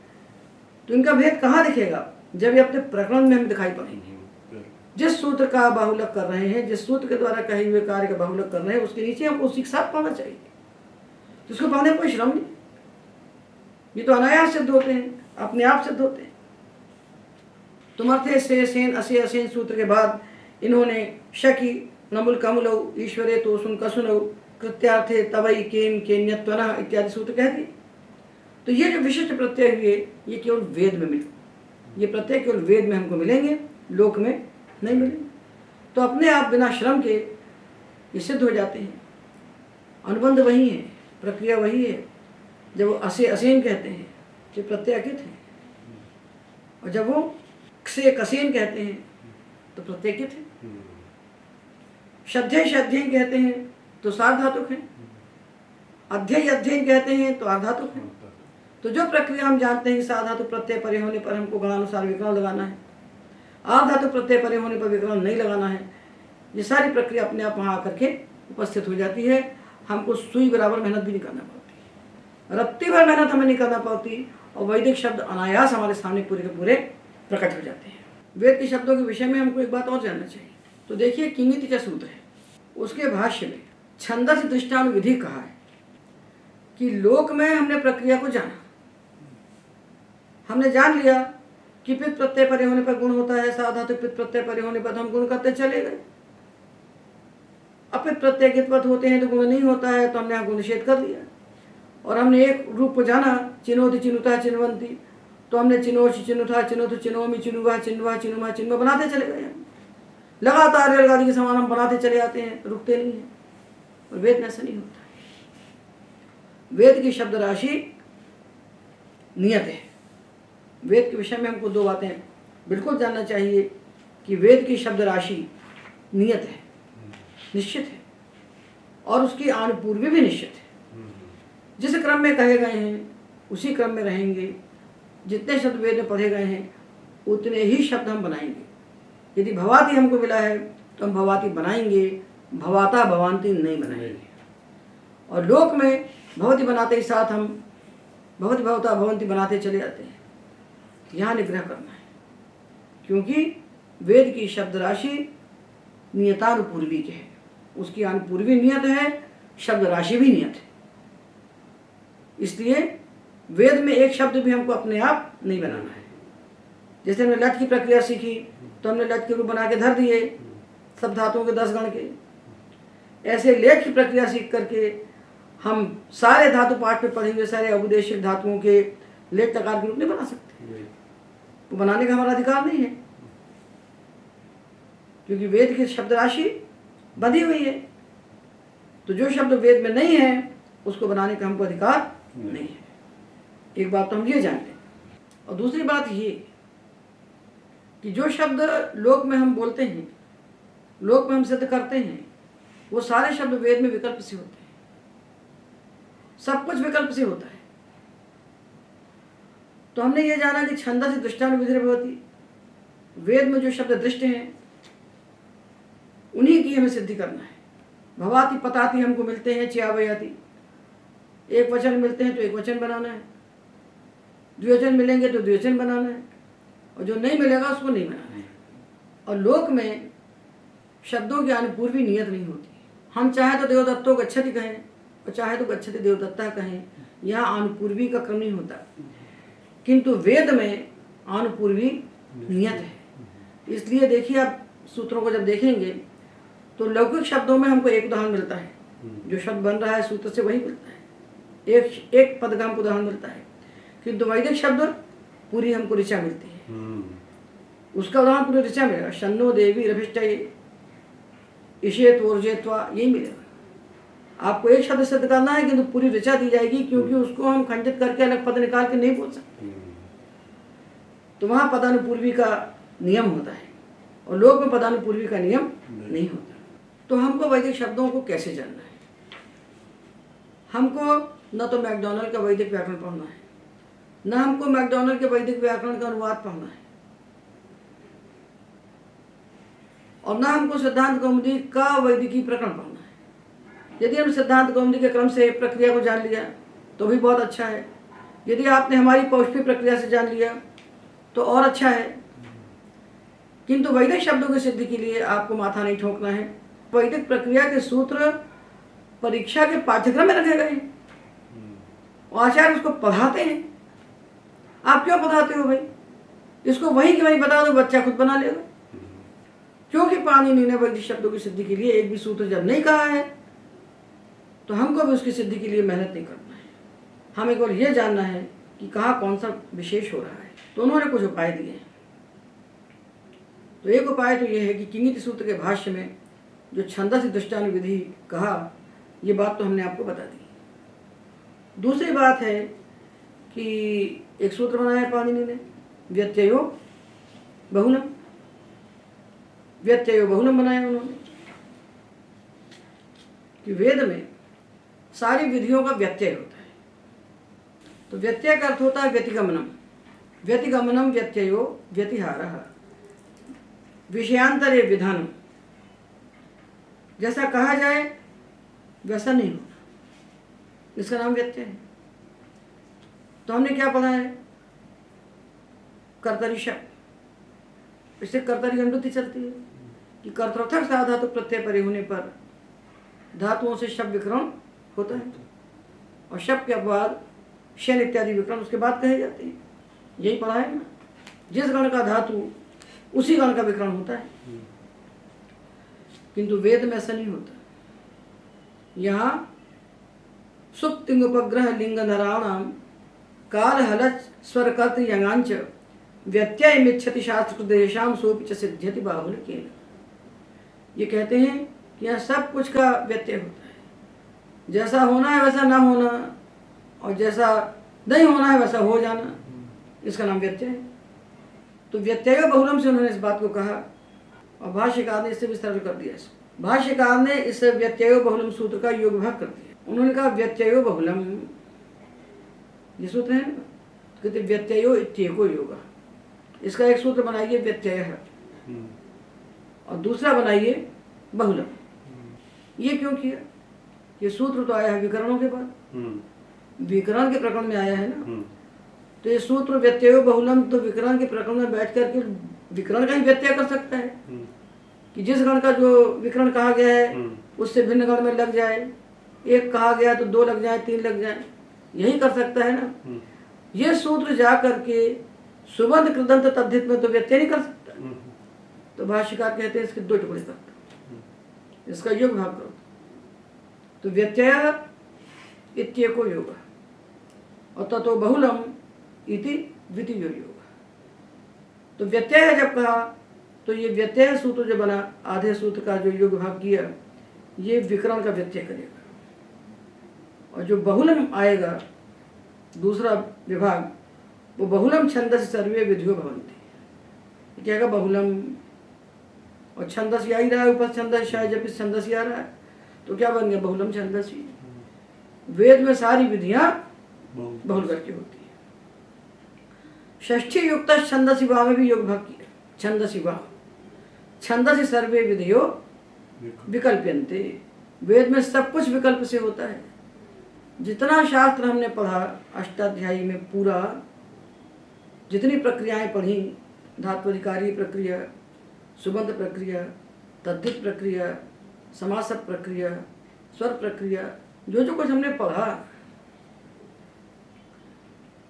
तो इनका भेद कहाँ दिखेगा? जब ये अपने प्रकरण में हम दिखाई पड़ेंगे। जिस सूत्र का बाहुलक कर रहे हैं, जिस सूत्र के द्वारा कहे हुए कार्य का बाहुलक कर रहे हैं, उसके नीचे हमको उसी के साथ पढ़ना चाहिए। जिसको पढ़ने में कोई श्रम नहीं, ये तो अनायास सिद्ध होते हैं, अपने आप सिद्ध होते हैं। तुमर्थे से सेन असे असेन सूत्र के बाद इन्होंने शकी नमुल कमुलौ ईश्वरे तो सुन कसुनौ कृत्यार्थे तवई केन केन्यत्वनः इत्यादि सूत्र कह दिए। तो ये जो विशिष्ट प्रत्यय हुए ये केवल वेद में मिले, ये प्रत्यय केवल वेद में हमको मिलेंगे, लोक में नहीं मिलेंगे। तो अपने आप बिना श्रम के ये सिद्ध हो जाते हैं। अनुबंध वही है, प्रक्रिया वही है। जब वो असे असेन कहते हैं तो प्रत्यय अकित है, और जब वो क्षे कसेन कहते हैं तो प्रत्यय कित है। श्रद्धेय श्रद्धेय कहते हैं तो सार्वधातुक है, अध्यय अध्ययन कहते हैं तो अर्धातुक है। तो जो प्रक्रिया हम जानते हैं कि साधातु प्रत्यय परे होने पर हमको गणानुसार विकरण लगाना है, आधातु प्रत्यय परे होने पर विकरण नहीं लगाना है, ये सारी प्रक्रिया अपने आप वहाँ आकर के उपस्थित हो जाती है। हमको सुई बराबर मेहनत भी नहीं करना पड़ती, रत्ती भर मेहनत हमें नहीं करना पड़ती, और वैदिक शब्द अनायास हमारे सामने पूरे के पूरे प्रकट हो जाते हैं। वेद के शब्दों के विषय में हमको एक बात और जानना चाहिए। तो देखिए किंगिति का सूत्र है, उसके भाष्य में छंदस दृष्टानुविधि कहा है कि लोक में हमने प्रक्रिया को जाना, हमने जान लिया कि पित प्रत्यय परे होने पर गुण होता है, साधातु पित प्रत्यय परे होने पर हम गुण करते चले गए। अपित प्रत्यय कितवत होते हैं तो गुण नहीं होता है, तो हमने यहाँ गुण निषेध कर दिया। और हमने एक रूप को जाना, चिनोति चिनुता चिन्वंती, तो हमने चिनोषि चिनुथा चिनोतु चिनोमी चिनुवा चिन्वा चिनुमा चिन्वा बनाते चले गए। लगातार रेलगाड़ी के समान हम बनाते चले आते हैं, रुकते नहीं हैं। और वेद में ऐसा नहीं होता है। वेद की शब्द राशि नियत है। वेद के विषय में हमको दो बातें बिल्कुल जानना चाहिए कि वेद की शब्द राशि नियत है, निश्चित है, और उसकी आनुपूर्वी भी निश्चित है। जिस क्रम में कहे गए हैं उसी क्रम में रहेंगे। जितने शब्द वेद में पढ़े गए हैं उतने ही शब्द हम बनाएंगे। यदि भवाती हमको मिला है तो हम भवाती बनाएंगे, भवाता भवांती नहीं बनाएंगे। और लोक में भवती बनाते ही साथ हम भवती भवता भवंती बनाते चले जाते हैं। यहाँ निग्रह करना है, क्योंकि वेद की शब्द राशि नियतानुपूर्वी के है, उसकी अनुपूर्वी नियत है, शब्द राशि भी नियत है। इसलिए वेद में एक शब्द भी हमको अपने आप नहीं बनाना है। जैसे हमने लट की प्रक्रिया सीखी तो हमने लट के रूप बना के धर दिए सब धातुओं के 10 गण के। ऐसे लेट की प्रक्रिया सीख करके हम सारे धातु पाठ में पढ़ेंगे, सारे अवदेशिक धातुओं के लेट तकार के रूप नहीं बना सकते। वो बनाने का हमारा अधिकार नहीं है, क्योंकि वेद की शब्द राशि बंधी हुई है। तो जो शब्द वेद में नहीं है उसको बनाने का हमको अधिकार नहीं है। एक बात तो हम ये जानते हैं। और दूसरी बात ये कि जो शब्द लोक में हम बोलते हैं, लोक में हम सिद्ध करते हैं, वो सारे शब्द वेद में विकल्प से होते हैं। सब कुछ विकल्प से होता है। तो हमने ये जाना कि छंदसि दृष्टानुविधि भवति, वेद में जो शब्द दृष्ट हैं उन्हीं की हमें सिद्धि करना है। भवाति पताति हमको मिलते हैं, च्यावयाति एक वचन मिलते हैं तो एक वचन बनाना है, द्विवचन मिलेंगे तो द्विवचन बनाना है, और जो नहीं मिलेगा उसको नहीं बनाना है। और लोक में शब्दों की अनुपूर्वी नियत नहीं होती। हम चाहे तो देवदत्तो गच्छति कहें और चाहे तो गच्छति देवदत्ता कहें, यहाँ अनुपूर्वी का क्रम नहीं होता। किंतु वेद में अनुपूर्वी नियत है। इसलिए देखिए आप सूत्रों को जब देखेंगे तो लौकिक शब्दों में हमको एक उदाहरण मिलता है, जो शब्द बन रहा है सूत्र से वही मिलता है। एक एक पद का हमको उदाहरण मिलता है, किंतु वैदिक शब्द पूरी हमको ऋचा मिलती है। उसका उदाहरण पूरी ऋचा मिलेगा, शन्नो देवी रभिष्टये इशेत ऊर्जेत्वा, यही मिलेगा। आपको एक शब्द सिद्ध करना है किंतु पूरी ऋचा दी जाएगी, क्योंकि उसको हम खंडित करके अलग पद निकाल के नहीं बोल सकते। तो वहाँ पदानुपूर्वी का नियम होता है और लोक में पदानुपूर्वी का नियम नहीं होता। तो हमको वैदिक शब्दों को कैसे जानना है? हमको न तो मैकडॉनल्ड का वैदिक व्याकरण पढ़ना है, न हमको मैकडॉनल्ड के वैदिक व्याकरण का अनुवाद पढ़ना है, और न हमको सिद्धांत कौमुदी का वैदिकी प्रकरण पढ़ना है। यदि हम सिद्धांत कौमुदी के क्रम से प्रक्रिया को जान लिया तो भी बहुत अच्छा है। यदि आपने हमारी पौष्टिक प्रक्रिया से जान लिया तो और अच्छा है। किंतु वैदिक शब्दों की सिद्धि के लिए आपको माथा नहीं ठोकना है। वैदिक प्रक्रिया के सूत्र परीक्षा के पाठ्यक्रम में रखे गए हैं और आचार्य उसको पढ़ाते हैं। आप क्यों पढ़ाते हो भाई? इसको वहीं की वहीं बता दो, बच्चा खुद बना लेगा। क्योंकि पाणिनि ने वैदिक शब्दों की सिद्धि के लिए एक भी सूत्र जब नहीं कहा है तो हमको भी उसकी सिद्धि के लिए मेहनत नहीं करना है। हमें केवल ये जानना है कि कहाँ कौन सा विशेष हो रहा है। तो उन्होंने कुछ उपाय दिए हैं। तो एक उपाय तो यह है कि किंगित सूत्र के भाष्य में जो छंदस दृष्टानुविधि कहा, ये बात तो हमने आपको बता दी। दूसरी बात है कि एक सूत्र बनाया पाणिनि ने, व्यत्ययो बहुलम। व्यत्ययो बहुलम बनाया उन्होंने कि वेद में सारी विधियों का व्यत्यय होता है। तो व्यत्यय का अर्थ होता है व्यतिगमनम। व्यतिगमनम व्यत्ययो व्यतिहारः विषयांतरे विधानम। जैसा कहा जाए वैसा नहीं होना, इसका नाम व्यत्यय है। तो हमने क्या पढ़ा है? कर्तरी शब्द, इससे कर्तरी अनुवृत्ति चलती है कि कर्तृर्थक सा धातु प्रत्यय परे होने पर धातुओं से शब्द विकरण होता है और शब्द के बाद शन इत्यादि विकरण उसके बाद कहे जाते हैं। यही पढ़ा है ना, जिस गण का धातु उसी गण का विकरण होता है। किंतु वेद में ऐसा नहीं होता। यहाँ सुप्तिंग उपग्रह लिंग नराणाम काल हलच स्वर कर्त यंगांच व्यत्यय मिच्छति शास्त्र देशाम सोपिच सिद्ध्यति बाहुल केन। ये कहते हैं कि यहाँ सब कुछ का व्यत्यय होता है। जैसा होना है वैसा ना होना, और जैसा नहीं होना है वैसा हो जाना, इसका नाम व्यत्यय है। तो व्यत्यय बहुलम से उन्होंने इस बात को कहा और भाष्यकार ने इससे भी सरल कर दिया। भाष्यकार ने इस व्यत्यय बहुलम सूत्र का योग भाग कर दिया। उन्होंने कहा व्यत्यय बहुलम, ये सूत्र है, कहते व्यत्ययो इत्येको योग। इसका एक सूत्र बनाइए व्यत्यय है और दूसरा बनाइए बहुलम। ये क्यों किया? ये सूत्र तो आया है विकरणों के बाद, विकरण के प्रकरण में आया है ना। तो ये सूत्र व्यत्यय बहुलम तो विकरण के प्रकरण में बैठ करके विकरण का ही व्यत्यय कर सकता है कि जिस गण का जो विकरण कहा गया है उससे भिन्न गण में लग जाए। एक कहा गया तो दो लग जाए, तीन लग जाए, यही कर सकता है ना। ये सूत्र जा करके सुबंध कृदंत तद्धित में तो व्यत्यय नहीं कर सकता। तो भाष्यकार कहते हैं इसके दो टुकड़े कर दो, इसका योग भाग करो। तो व्यत्यय इत्येको योग और ततो बहुलम इति द्वितीयो योग। तो व्यत्यय जब कहा तो ये व्यत्यय सूत्र जो बना, आधे सूत्र का जो योग भाग किया, ये विकरण का व्यत्यय करेगा। और जो बहुलम आएगा दूसरा विभाग, वो बहुलम छंदस सर्वे विधियो भवन्ति। क्या बहुलम और छंदस आ ही रहा है, ऊपर छंदस शायद जब इस छंदस आ रहा है तो क्या बन गया? बहुलम छंदसी। वेद में सारी विधियां बहुल करके होती है। षष्ठी युक्त छंदसी वाह में भी योग भाग किया। छंदसी वाह छंदसी सर्वे विधियो विकल्प्यन्ते। वेद में सब कुछ विकल्प से होता है। जितना शास्त्र हमने पढ़ा अष्टाध्यायी में, पूरा जितनी प्रक्रियाएं पढ़ी, धात्वधिकारी प्रक्रिया, सुबंध प्रक्रिया, तद्धित प्रक्रिया, समासक प्रक्रिया, स्वर प्रक्रिया, जो जो कुछ हमने पढ़ा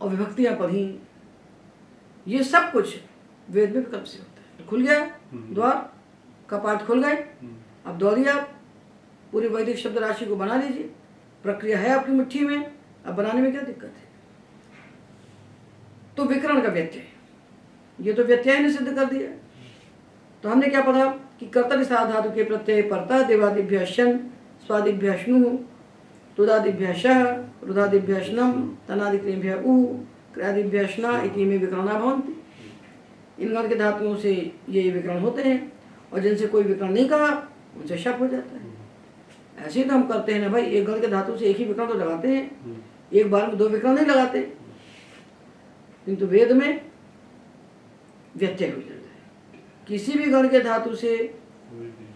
और विभक्तियां पढ़ी, ये सब कुछ वेद में विकल्प से होता है। तो खुल गया द्वार, कपाट खुल गए। अब दौड़िए, आप पूरी वैदिक शब्द राशि को बना लीजिए। प्रक्रिया है आपकी मुट्ठी में, अब बनाने में क्या दिक्कत है? तो विकरण का व्यत्यय, ये तो व्यत्यय ने सिद्ध कर दिया। तो हमने क्या पढ़ा कि कर्तव्य साध धातु के प्रत्यय परता देवादिभ्य शन स्वादिभ्य श्नु तुदादिभ्य शः रुदादिभ्य श्नम तनादिक्रियभ्य उ क्रियादिभ्य श्ना इति में विकरणा भवन्ति। इन गण के धातुओं से ये विकरण होते हैं, और जिनसे कोई विकरण नहीं कहा उनसे शप हो जाता है। ऐसे ही तो हम करते हैं ना भाई, एक गण के धातु से एक ही विकरण तो लगाते हैं, एक बार में 2 विकरण नहीं लगाते। किंतु वेद में व्यत्यय हो जाता है, किसी भी गण के धातु से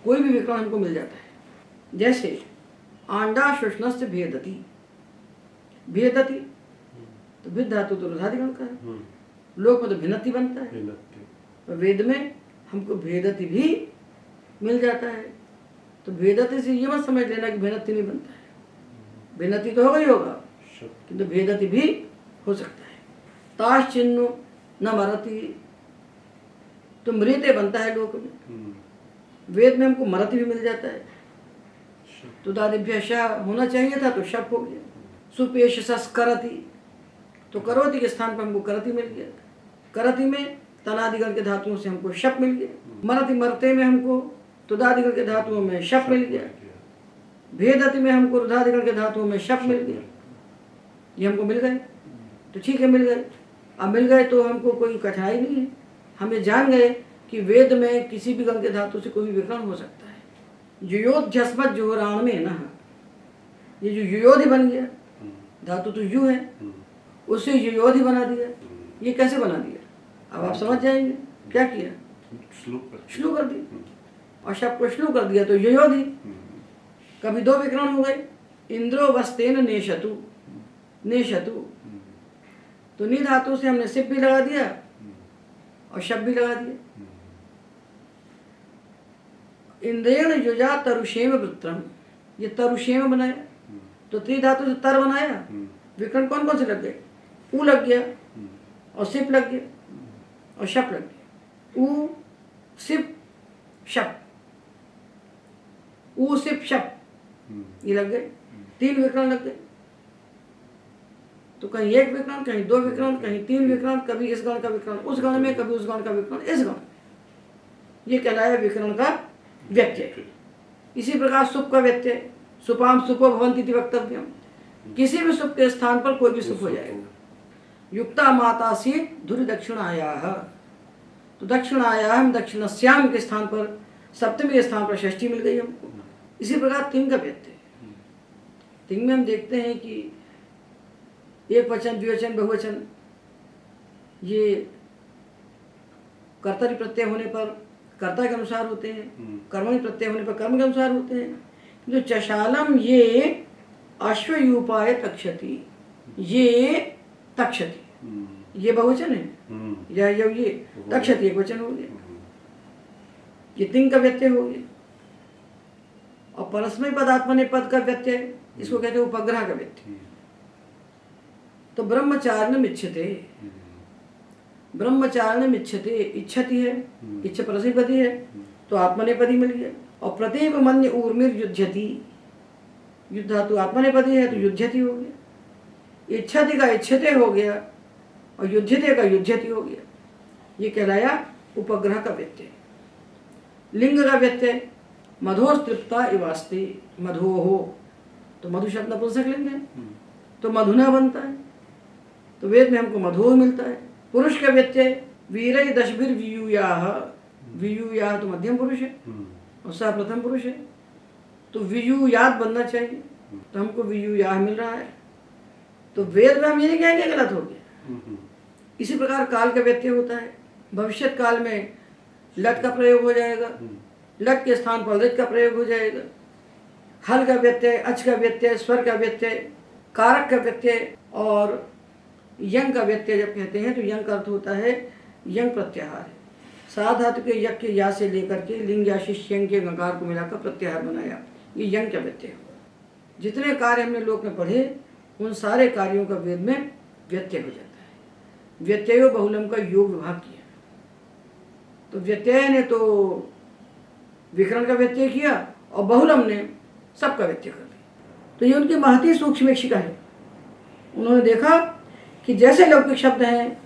कोई भी विकरण हमको मिल जाता है। जैसे आंडा शुष्णस्य भेदति, भेदति तो भिद धातु तो रुधादि गण का है, लोक में तो भिन्नति बनता है, और वेद में हमको भेदति भी मिल जाता है। तो भेदति से ये मत समझ लेना कि भेदति नहीं बनता है, भेदति तो होगा ही होगा, किंतु भेदति भी हो सकता है। ताश चिन्ह न मरति, तो मृत्य बनता है लोक में, वेद में हमको मरति भी मिल जाता है। तो दादिभ्य शा होना चाहिए था तो शप हो गया। सुपेश सस करति, तो करोति के स्थान पर हमको करति मिल गया। करति में तनादिगण के धातुओं से हमको शप मिल गया। मरति मरते में हमको तुदादिगण के धातुओं में शप मिल गया। भेदति में हमको रुधादिगण के धातुओं में शप मिल गया। ये हमको मिल गए तो ठीक है, मिल गए। अब मिल गए तो हमको कोई कठिनाई नहीं है, हम ये जान गए कि वेद में किसी भी गण के धातु से कोई भी विकरण हो सकता है। युयोध्यस्मत् जोराण में न, ये जो युयोधि बन गया, धातु तो यु है, उससे युयोधि बना दिया। ये कैसे बना दिया अब आप समझ जाएंगे। क्या किया? श्लू कर दिया, और शब्द को श्लू कर दिया तो युयोधि। कभी 2 विकरण हो गए। इंद्रो वस्तेन नेशतु, नेशतु तो नी धातु से हमने सिप भी लगा दिया और शब्द भी लगा दिया। इंद्रेण युजा तरुषेम वृत्रम, ये तरुषेम बनाया तो 3 धातु से तर बनाया। विकरण कौन कौन से लग गए? ऊ लग गया, और सिप लग गया, और शप लग गया। ऊ सिप शप, ऊ सिप शप, ये लग गए। 3 विकरण लग गए। तो कहीं 1 विकरण, कहीं 2 विकरण, कहीं 3 विकरण, कभी इस गण का विकरण उस गण में, कभी उस गण का विकरण इस गण में। ये कहलाया विकरण का व्यत्यय। इसी प्रकार सुप का व्यत्यय, सुपाम सुपो भवन्ति इति वक्तव्यम, किसी भी सुप के स्थान पर कोई भी सुप हो जाएगा। युक्ता माता से धुरि दक्षिणायाः, तो दक्षिणायाः में दक्षिणस्याम के स्थान पर सप्तमी के स्थान पर षष्ठी मिल गई हमको। इसी प्रकार तिंग का व्यत्यय, तिंग में हम देखते हैं कि एक वचन, द्विवचन, बहुवचन, ये कर्तरी प्रत्यय होने पर कर्ता के अनुसार होते हैं, कर्मणि प्रत्यय होने पर कर्म के अनुसार होते हैं। जो चशालम ये अश्वयूपाय तक्षति, ये तक्षति, ये बहुवचन है, या ये तक्षति एक वचन हो गया, ये तिंग का व्यत्यय हो गया। और परस्मै पदात्मने पद का व्यत्यय, इसको कहते हैं उपग्रह का व्यत्यय। तो ब्रह्मचारिणम इच्छते, ब्रह्मचारिणम इच्छते, इच्छति है, इच्छ परस्मैपदी है तो आत्मनेपदी मिल गया। और प्रतीप मन्य ऊर्मिर युध्यति, युद्ध धातु आत्मनेपदी है तो युध्यति हो गया। इच्छति का इच्छते हो गया, और युध्यते का युध्यति हो गया। ये कहलाया उपग्रह का व्यत्यय। लिंग का व्यत्यय, मधोस्तृप्ता इवास्ते, मधो हो तो मधु शब्द नपुंसक लिंग है तो मधुना बनता है, तो वेद में हमको मधो मिलता है। पुरुष का व्यत्यय, वीरय दशभिर वियूयाः, वियूयाः तो मध्यम पुरुष है और सा प्रथम पुरुष है, तो वियूयात् बनना चाहिए, तो हमको वियूयाः मिल रहा है। तो वेद में हम ये नहीं कहेंगे गलत हो गया। इसी प्रकार काल का व्यत्यय होता है। भविष्य काल में लट का प्रयोग हो जाएगा, लट के स्थान पर लिट का प्रयोग हो जाएगा। हल का व्यत्यय, अच का व्यत्यय, स्वर का व्यत्यय, कारक का व्यत्यय, और यंग का व्यत्यय जब कहते हैं तो यंग का अर्थ होता है यंग प्रत्याहार। साध धातु के यज्ञ के या से लेकर के लिंग या शिष्यंग के गंगार को मिलाकर प्रत्याहार बनाया, ये यंग का व्यत्यय हुआ। जितने कार्य हमने लोक में पढ़े उन सारे कार्यों का वेद में व्यत्यय हो जाता है। व्यत्ययो बहुलम का योग विभाग किया, तो व्यत्यय ने तो विकरण का व्यत्यय किया और बहुलम ने सबका व्यत्यय कर दिया। तो ये उनकी महती सूक्ष्मेक्षिका है। उन्होंने देखा कि जैसे लौकिक शब्द हैं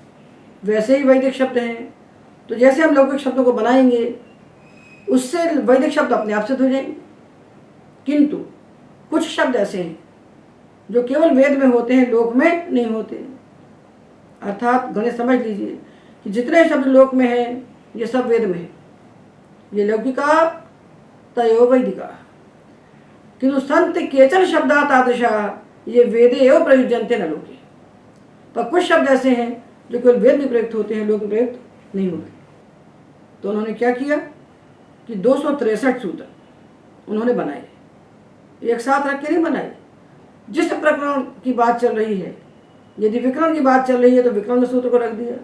वैसे ही वैदिक शब्द हैं, तो जैसे हम लौकिक शब्दों को बनाएंगे उससे वैदिक शब्द अपने आप सिद्ध हो जाएंगे। किंतु कुछ शब्द ऐसे हैं जो केवल वेद में होते हैं, लोक में नहीं होते। अर्थात गणेश समझ लीजिए कि जितने शब्द लोक में हैं ये सब वेद में है, ये लौकिका तयो वैदिका। किंतु संत केचन शब्दा तादृशा ये वेदे एवं प्रयुज्यन्ते न लोके। पर कुछ शब्द ऐसे हैं जो केवल वेद में प्रयुक्त होते हैं, लोक में प्रयुक्त नहीं होते। तो उन्होंने क्या किया कि 263 सूत्र उन्होंने बनाए, एक साथ रख के नहीं बनाए। जिस प्रकरण की बात चल रही है, यदि विकरण की बात चल रही है तो विकरण में सूत्र को रख दिया,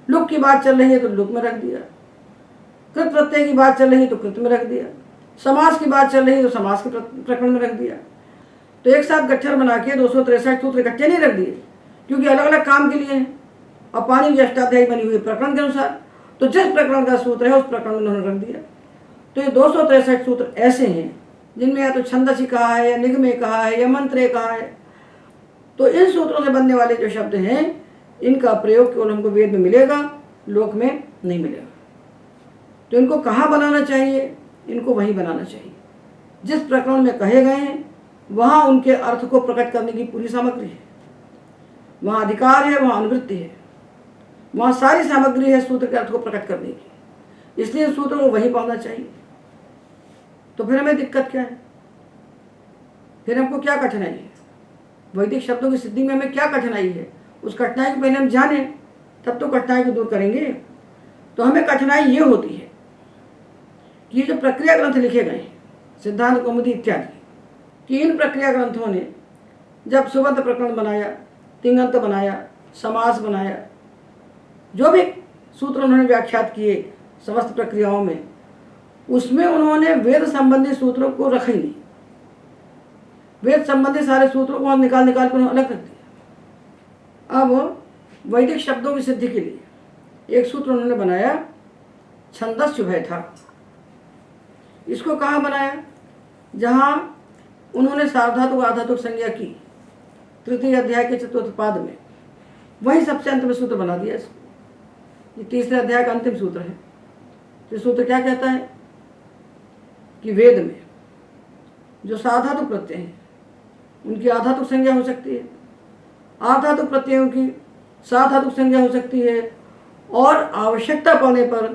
लुक की बात चल रही है तो लुक में रख दिया, कृत प्रत्यय की बात चल रही है तो कृत में रख दिया, समास की बात चल रही है तो समास के प्रकरण में रख दिया। तो एक साथ गट्ठर बना के 263 सूत्र इकट्ठे नहीं रख दिए, क्योंकि अलग अलग काम के लिए हैं और पानी की अष्टाध्यायी बनी हुई प्रकरण के अनुसार। तो जिस प्रकरण का सूत्र है उस प्रकरण में उन्होंने रख दिया। तो ये 263 सूत्र ऐसे हैं जिनमें या तो छंदसी कहा है, या निगमे कहा है, या मंत्रे कहा है। तो इन सूत्रों से बनने वाले जो शब्द हैं इनका प्रयोग केवल हमको वेद में मिलेगा, लोक में नहीं मिलेगा। तो इनको कहाँ बनाना चाहिए? इनको वहीं बनाना चाहिए जिस प्रकरण में कहे गए हैं, वहाँ उनके अर्थ को प्रकट करने की पूरी सामग्री है, वहाँ अधिकार है, वहाँ अनुवृत्ति है, वहाँ सारी सामग्री है सूत्र के अर्थ को प्रकट करने की। इसलिए सूत्र को वहीं पढ़ना चाहिए। तो फिर हमें दिक्कत क्या है? फिर हमको क्या कठिनाई है? वैदिक शब्दों की सिद्धि में हमें क्या कठिनाई है? उस कठिनाई को पहले हम जाने, तब तो कठिनाई को दूर करेंगे। तो हमें कठिनाई ये होती है कि ये जो प्रक्रिया ग्रंथ लिखे गए हैं, सिद्धांत कौमुदी इत्यादि, कि इन प्रक्रिया ग्रंथों ने जब सुबंध प्रकरण बनाया, तिङंत बनाया, समास बनाया, जो भी सूत्र उन्होंने व्याख्यात किए समस्त प्रक्रियाओं में, उसमें उन्होंने वेद संबंधी सूत्रों को रखा ही नहीं। वेद संबंधी सारे सूत्रों को हम निकाल निकाल कर अलग रख दिया। अब वैदिक शब्दों की सिद्धि के लिए एक सूत्र उन्होंने बनाया, छंदस्य था। इसको कहाँ बनाया? जहाँ उन्होंने सार्वधातुक आधातुक संज्ञा की तृतीय अध्याय के चतुर्थ पाद में, वही सबसे अंत में सूत्र बना दिया इसको। ये तीसरे अध्याय का अंतिम सूत्र है। ये सूत्र क्या कहता है कि वेद में जो साधातुक प्रत्यय हैं उनकी आधातुक संज्ञा हो सकती है, आधातुक प्रत्ययों की साधातुक संज्ञा हो सकती है, और आवश्यकता पड़ने पर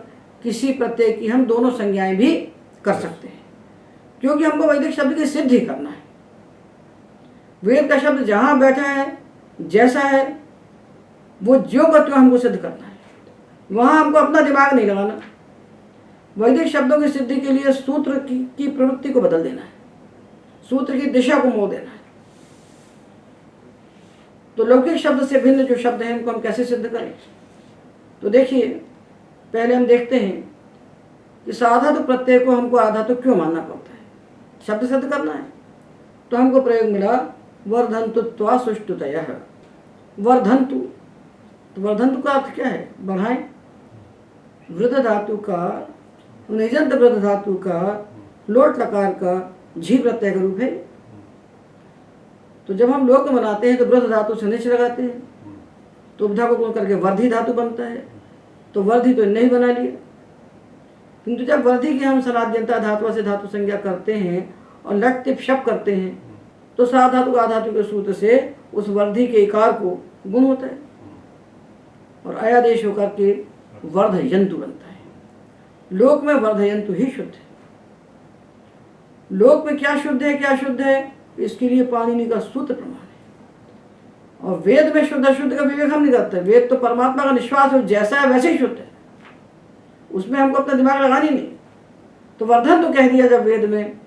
किसी प्रत्यय की हम दोनों संज्ञाएं भी कर सकते हैं, क्योंकि हमको वैदिक शब्द की सिद्धि करना है। वेद का शब्द जहाँ बैठा है, जैसा है, वो ज्यों का त्यों हमको सिद्ध करना है, वहाँ हमको अपना दिमाग नहीं लगाना। वैदिक शब्दों की सिद्धि के लिए सूत्र की प्रवृत्ति को बदल देना है, सूत्र की दिशा को मोड़ देना है। तो लौकिक शब्द से भिन्न जो शब्द हैं उनको हम कैसे सिद्ध करें? तो देखिए, पहले हम देखते हैं कि साधातुक प्रत्यय को हमको आधातुक क्यों मानना पड़ता है। शब्द सिद्ध करना है तो हमको प्रयोग मिला वर्धन्तु त्वा सुष्टुतयः। वर्धन्तु, तो वर्धन्तु का अर्थ क्या है? बढ़ाएं। वृद्ध धातु का, निजंत वृद्ध धातु का, लोट लकार का झी प्रत्यय का रूप है। तो जब हम लोक में बनाते हैं तो वृद्ध धातु से निच लगाते हैं, तो उपधा को गुण करके वर्धी धातु बनता है। तो वर्धी तो नहीं बना लिया, किंतु जब वर्धी की हम सनाद्यंता धातु से धातु संज्ञा करते हैं और लट टिप शप करते हैं, तो साधातु आधातु के सूत्र से उस वर्धी के इकार को गुण होता है और अयादेश होकर के वर्धयंतु बनता है। लोक में वर्धयंतु ही शुद्ध है। लोक में क्या शुद्ध है, क्या शुद्ध है, इसके लिए पाणिनि का सूत्र प्रमाण है। और वेद में शुद्ध अशुद्ध का विवेक हम नहीं करते। वेद तो परमात्मा का निश्वास है, जैसा है वैसे ही शुद्ध है, उसमें हमको अपना दिमाग लगानी नहीं। तो वर्धन तो कह दिया जब वेद में,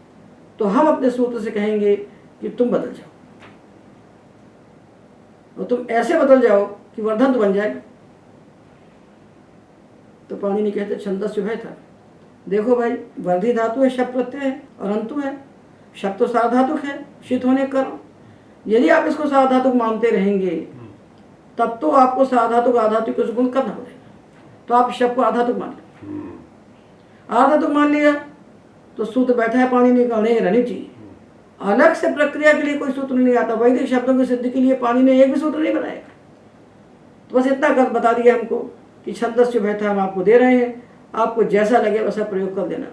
तो हम अपने सूत्र से कहेंगे कि तुम बदल जाओ, और तुम ऐसे बदल जाओ कि वर्धन तो बन जाए। तो पाणिनि कहते छंदस्य भय था। देखो भाई, वर्धी धातु है, शप प्रत्यय है और अंतु है। शप तो सार्वधातुक है, शीत होने का कारण। यदि आप इसको सार्वधातुक मानते रहेंगे तब तो आपको सार्वधातुक आधातुक को गुण करना पड़ेगा। तो आप शप को आधातुक मान लिया, आधातुक मान लिया तो सूत्र बैठा है पाणिनि का, नहीं रहनी चाहिए। अलग से प्रक्रिया के लिए कोई सूत्र नहीं आता। वैदिक शब्दों की सिद्धि के लिए पानी ने एक भी सूत्र नहीं बनाया। तो बस इतना कर बता दिया हमको कि छंदस्य भयथा हम आपको दे रहे हैं, आपको जैसा लगे वैसा प्रयोग कर देना।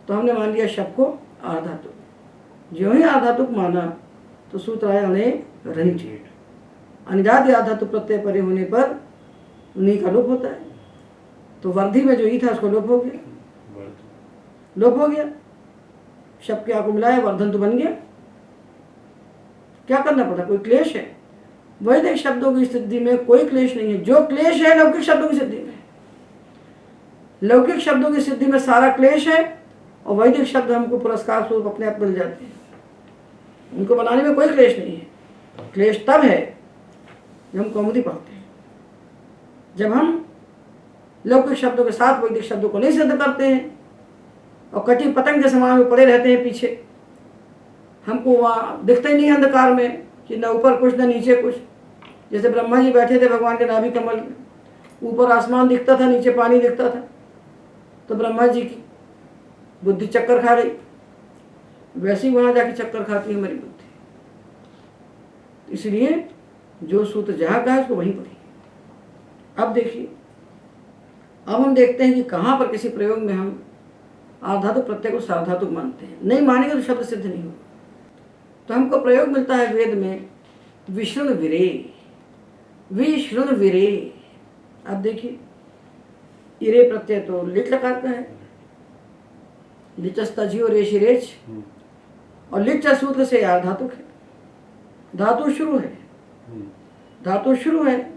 तो हमने मान लिया शब्द को आधातुक। जो ही आधातुक माना तो सूत्र आया उन्हें रनिचेट। अनिदाद आधातुक प्रत्यय परे होने पर उन्हीं का लोप होता है। तो वर्धी में जो ई था उसको लोप हो गया, लोप हो गया। शब्द क्या को मिलाया, वर्धन तो बन गया। क्या करना पड़ा, कोई क्लेश है? वैदिक शब्दों की सिद्धि में कोई क्लेश नहीं है। जो क्लेश है लौकिक शब्दों की सिद्धि में। लौकिक शब्दों की सिद्धि में सारा क्लेश है और वैदिक शब्द हमको पुरस्कार स्वरूप अपने आप मिल जाते हैं। उनको बनाने में कोई क्लेश नहीं है। क्लेश तब है जब हम कौमुदी पढ़ते हैं, जब हम लौकिक शब्दों के साथ वैदिक शब्दों को नहीं सिद्ध करते हैं और कटी पतंग के समान में पड़े रहते हैं पीछे। हमको वहाँ दिखता ही नहीं है अंधकार में कि न ऊपर कुछ न नीचे कुछ। जैसे ब्रह्मा जी बैठे थे भगवान के नाभि कमल में, ऊपर आसमान दिखता था, नीचे पानी दिखता था। तो ब्रह्मा जी की बुद्धि चक्कर खा गई, वैसे ही वहाँ जाके चक्कर खाती है हमारी बुद्धि। इसलिए जो सूत्र जहाँ का है उसको वहीं पढ़िए। अब देखिए, अब हम देखते हैं कि कहाँ पर किसी प्रयोग में हम आधातुक प्रत्यय को सार्वधातुक मानते हैं। नहीं मानेंगे तो शब्द सिद्ध नहीं होगा। तो हमको प्रयोग मिलता है वेद में विष्णु विरे, विष्णु विरे। अब देखिए, इरे प्रत्यय तो लिट लकार का है, लिचस्ता जीव रेश रेच, और लिच सूत्र से यार धातुक है। धातु शुरू है, धातु शुरू है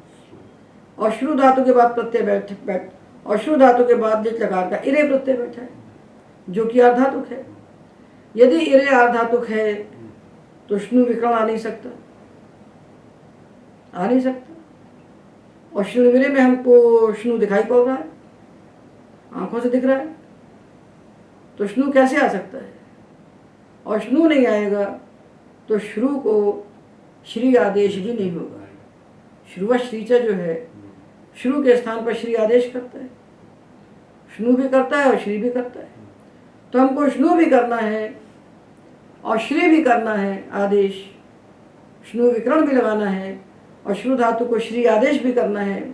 और शुरू धातु के बाद प्रत्यय बैठ और शुरू धातु के बाद लिट लकार का इरे प्रत्यय बैठा है जो कि आर्धातुक है। यदि इरे आर्धातुक है तो श्नु विकरण आ नहीं सकता, आ नहीं सकता। और श्नु विरे में हमको श्नु दिखाई पड़ रहा है, आंखों से दिख रहा है, तो श्नु कैसे आ सकता है? और श्नु नहीं आएगा तो श्रु को श्री आदेश भी नहीं होगा। श्रुव श्रीचा जो है श्रु के स्थान पर श्री आदेश करता है, श्नु भी करता है और श्री भी करता है। तो हमको श्नु भी करना है और श्री भी करना है आदेश, श्नु विकरण भी लगाना है और श्रु धातु को श्री आदेश भी करना है।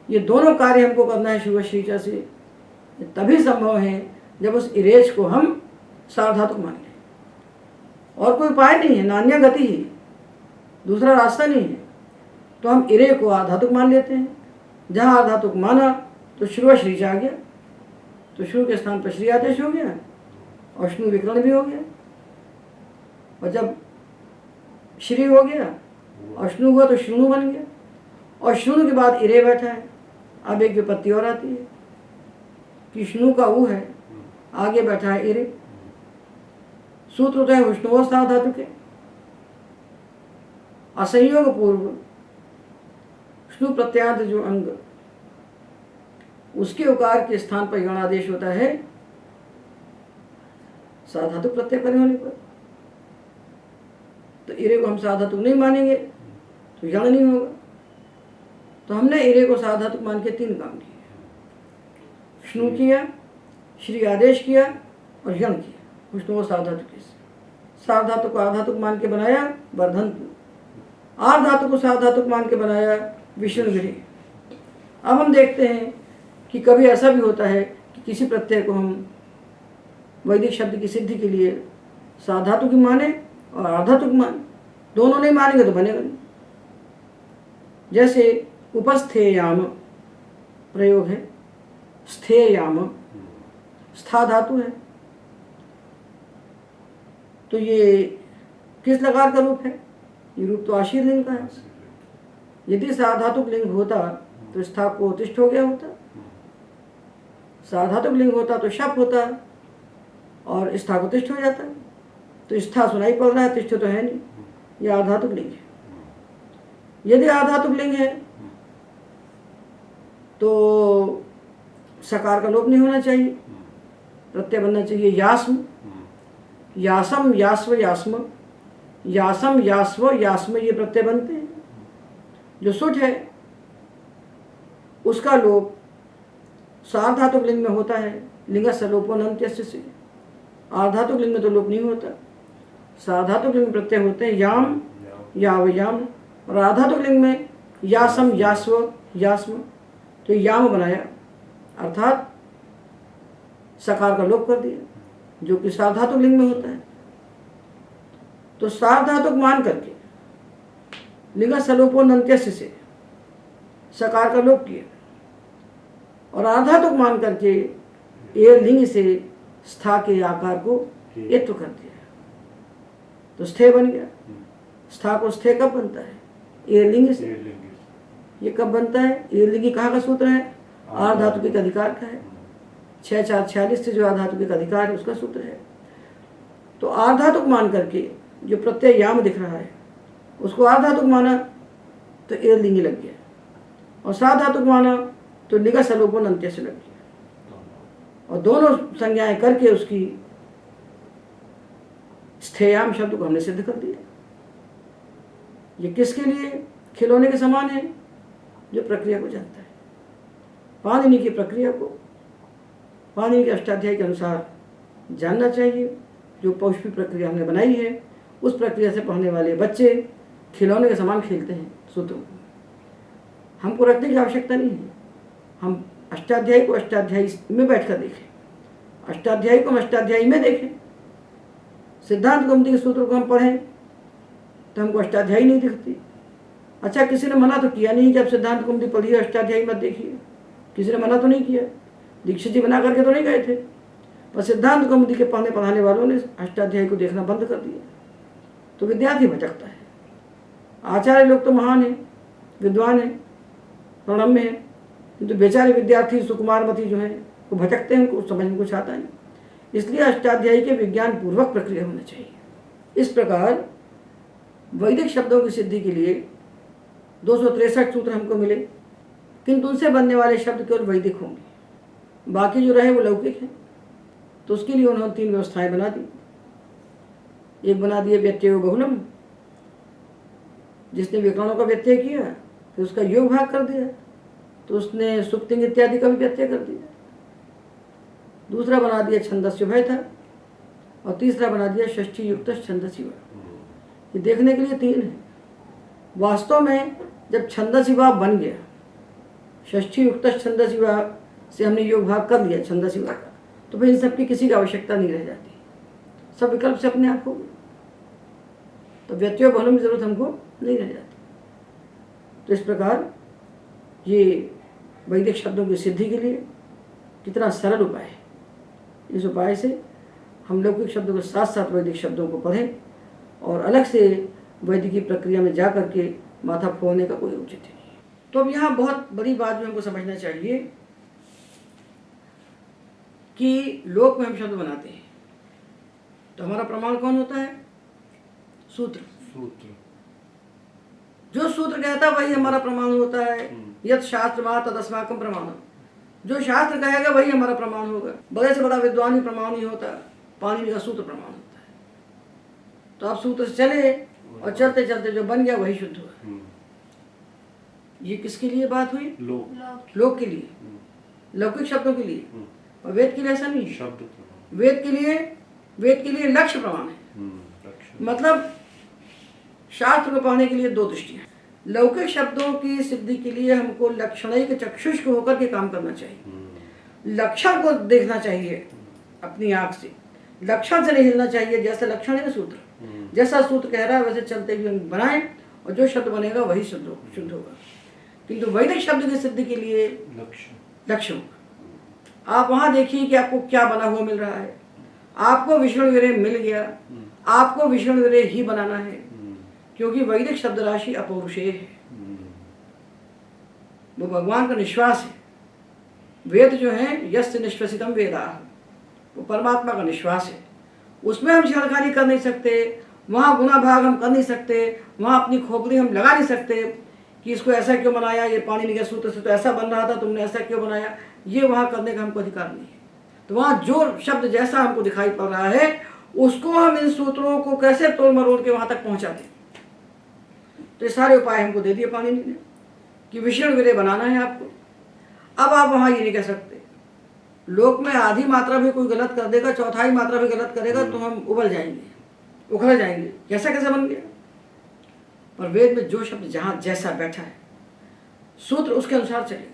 ये दोनों कार्य हमको करना है श्रुव श्रीचा से। ये तभी संभव है जब उस इरेज को हम सार्वधातुक मान लें। और कोई उपाय नहीं है, नान्य गति ही, दूसरा रास्ता नहीं है। तो हम इरे को आधातुक मान लेते हैं। जहाँ आधातुक माना तो श्रुव श्रीचा आ गया, तो श्रु के स्थान पर श्री आदेश हो गया और श्नु विकरण भी हो गया। और जब श्री हो गया और श्नु हुआ तो श्रुणु बन गया और श्रुणु के बाद इरे बैठा है। अब एक विपत्ति और आती है कि श्नु का ऊ है, आगे बैठा है इरे। सूत्र तो है विष्णुव सार्वधातुक है। असंयोग पूर्व श्नु प्रत्यार्थ जो अंग, उसके उकार के स्थान पर यणादेश होता है सार्वधातुक प्रत्यय परे होने पर। तो इरे को हम सार्वधातुक नहीं मानेंगे तो यण नहीं होगा। तो हमने इरे को सार्वधातुक मान के तीन काम किए, श्नु किया, श्री आदेश किया और यण किया। विष्णु सार्वधातुक सार्वधातुक को आधातुक मान के बनाया वर्धनपुर, आर्धातुक को सार्वधातुक मान के बनाया विष्णुगिरी। अब हम देखते हैं कि कभी ऐसा भी होता है कि किसी प्रत्यय को हम वैदिक शब्द की सिद्धि के लिए सार्वधातुक ही माने और आर्धातुक माने, दोनों नहीं मानेंगे तो बनेगा नहीं। जैसे उपस्थेयाम प्रयोग है, स्थेयाम स्था धातु है, तो ये किस लकार का रूप है? ये रूप तो आशीर लिंग का है। यदि सार्वधातुक लिंग होता तो स्था को तिष्ठ हो गया होता, सार्वधातुक लिंग होता तो शप होता और स्था को तिष्ठ हो जाता। तो स्था सुनाई पड़ रहा है, तिष्ठ तो है नहीं, ये आधातुक लिंग है। यदि आधातुक लिंग है तो सकार का लोप नहीं होना चाहिए, प्रत्यय बनना चाहिए यास्म, यासम यास्व यास्म, यासम यास्व यास्म, ये प्रत्यय बनते हैं। जो सुठ है उसका लोप सार्वधातुक लिंग में होता है, लिंग सलोपो नंत्यस्य से। आर्धातुक लिंग में तो लोप नहीं होता। साधातुक लिंग प्रत्यय होते हैं याम, याव, याम। और आधातुक लिंग में यासम, यास्व, यास्म। तो याम बनाया अर्थात सकार का लोप कर दिया, जो कि साधातुक लिंग में होता है। तो साधातुक मान करके लिंग सलोपोन्नत्यस्य से सकार का लोप किया और आधातुक मान करके ए लिंग से स्था के आकार को एत्व कर दिया, तो स्थे बन गया। स्था को स्थे कब बनता है? ए लिंग से। ये कब बनता है? ए लिंगी कहाँ का सूत्र है? आर्धातुकिक अधिकार का है। 6-4-46 से जो आर्धातुकिक अधिकार है उसका सूत्र है। तो आर्धातुक मान करके जो प्रत्यय याम दिख रहा है उसको आर्धातुक माना तो ए लिंगी लग गया, और साधातुक माना तो लिंग सलोपन अंत्य से लग गया, और दोनों संज्ञाएं करके उसकी स्थेयाम शब्द को हमने सिद्ध कर दिया। ये किसके लिए? खिलौने के समान है जो प्रक्रिया को जानता है। पाणिनि की प्रक्रिया को पाणिनि के अष्टाध्यायी के अनुसार जानना चाहिए। जो पौष्पी प्रक्रिया हमने बनाई है उस प्रक्रिया से पढ़ने वाले बच्चे खिलौने के समान खेलते हैं सूत्रों को। हमको रखने की आवश्यकता नहीं है। हम अष्टाध्यायी को अष्टाध्यायी में बैठकर देखें, अष्टाध्यायी को हम अष्टाध्यायी में देखें। सिद्धांत कौमुदी के सूत्रों को हम पढ़ें तो हमको अष्टाध्यायी नहीं दिखती। अच्छा, किसी ने मना तो किया नहीं कि आप सिद्धांत कौमुदी पढ़िए, अष्टाध्यायी मत देखिए। किसी ने मना तो नहीं किया, दीक्षित जी बना करके तो नहीं गए थे, पर सिद्धांत कौमुदी के पढ़ने पढ़ाने वालों ने अष्टाध्यायी को देखना बंद कर दिया। तो विद्यार्थी भटकता है। आचार्य लोग तो महान हैं, विद्वान हैं, प्रणम्य हैं, किंतु बेचारे विद्यार्थी सुकुमारमती जो हैं वो भटकते हैं, उनको समझ में कुछ आता नहीं। इसलिए अष्टाध्यायी के विज्ञान पूर्वक प्रक्रिया होना चाहिए। इस प्रकार वैदिक शब्दों की सिद्धि के लिए 263 सूत्र हमको मिले, किंतु उनसे बनने वाले शब्द केवल वैदिक होंगे, बाकी जो रहे वो लौकिक हैं। तो उसके लिए उन्होंने 3 व्यवस्थाएं बना दी। एक बना दिए व्यत्यय बहुलम, जिसने विकरणों का व्यत्यय किया फिर उसका योग भाग कर दिया तो उसने सुप्तिंग इत्यादि का भी व्यत्यय कर दिया। दूसरा बना दिया छंदस्य भय था, और तीसरा बना दिया षष्ठी युक्त छंदसी भाव। ये देखने के लिए 3 है। वास्तव में जब छंदसी भाव बन गया, षष्ठी युक्त छंदसी भाव से हमने योग भाग कर लिया छंदसी भाव का, तो फिर इन सब की किसी की आवश्यकता नहीं रह जाती, सब विकल्प से अपने आप हो गए। तो व्यत्यय बहुलम की जरूरत हमको नहीं रह जाती। तो इस प्रकार ये वैदिक शब्दों की सिद्धि के लिए कितना सरल उपाय है। इस उपाय से हम लौकिक शब्दों के साथ साथ वैदिक शब्दों को पढ़ें, और अलग से वैदिकी प्रक्रिया में जा करके माथा फोड़ने का कोई औचित्य नहीं है। तो अब यहाँ बहुत बड़ी बात जो हमको समझना चाहिए कि लोक में हम शब्द बनाते हैं तो हमारा प्रमाण कौन होता है? सूत्र। जो सूत्र कहता है वही हमारा प्रमाण होता है। यद शास्त्र मा तदस्माकं प्रमाणम, जो शास्त्र कहेगा वही हमारा प्रमाण होगा। बड़े से बड़ा विद्वान ही प्रमाण नहीं होता, पाणिनि का सूत्र प्रमाण होता है। तो आप सूत्र से चले और चलते चलते जो बन गया वही शुद्ध हुआ। ये किसके लिए बात हुई? लोक के लिए, लौकिक शब्दों के लिए। और वेद के लिए ऐसा नहीं है। वेद के लिए लक्ष्य प्रमाण है। मतलब शास्त्र को पढ़ने के लिए 2 दृष्टियां। लौकिक शब्दों की सिद्धि के लिए हमको लक्षणिक चक्षुष होकर के काम करना चाहिए। लक्षण को देखना चाहिए अपनी आंख से, लक्षण से नहीं हिलना चाहिए। जैसे लक्षण है सूत्र, जैसा सूत्र कह रहा है वैसे चलते हुए हम बनाएं, और जो शब्द बनेगा वही शुद्ध होगा। किंतु वैदिक शब्द की सिद्धि के लिए लक्ष्य होगा। आप वहां देखिए कि आपको क्या बना हुआ मिल रहा है। आपको विष्णु विरह मिल गया, आपको विष्णु विरह ही बनाना है, क्योंकि वैदिक शब्द राशि अपौरुषेय है, वो भगवान का निश्वास है। वेद जो है यस्य निश्वसितम वेदाः, वो परमात्मा का निश्वास है। उसमें हम छेड़खानी कर नहीं सकते, वहाँ गुना भाग हम कर नहीं सकते, वहाँ अपनी खोपड़ी हम लगा नहीं सकते कि इसको ऐसा क्यों बनाया, ये पाणिनि के सूत्र से तो ऐसा बन रहा था, तुमने ऐसा क्यों बनाया। ये वहाँ करने का हमको अधिकार नहीं है। तो वहाँ जो शब्द जैसा हमको दिखाई पड़ रहा है उसको हम इन सूत्रों को कैसे तोड़ मरोड़ के वहाँ तक पहुँचा दें। तो ये सारे उपाय हमको दे दिए पाणिनि ने कि विषण विरय बनाना है आपको। अब आप वहाँ ये नहीं कह सकते, लोक में आधी मात्रा भी कोई गलत कर देगा, चौथाई मात्रा भी गलत करेगा तो हम उबल जाएंगे। उखड़ जाएंगे, कैसा कैसा बन गया। पर वेद में जो शब्द जहाँ जैसा बैठा है, सूत्र उसके अनुसार चलेगा।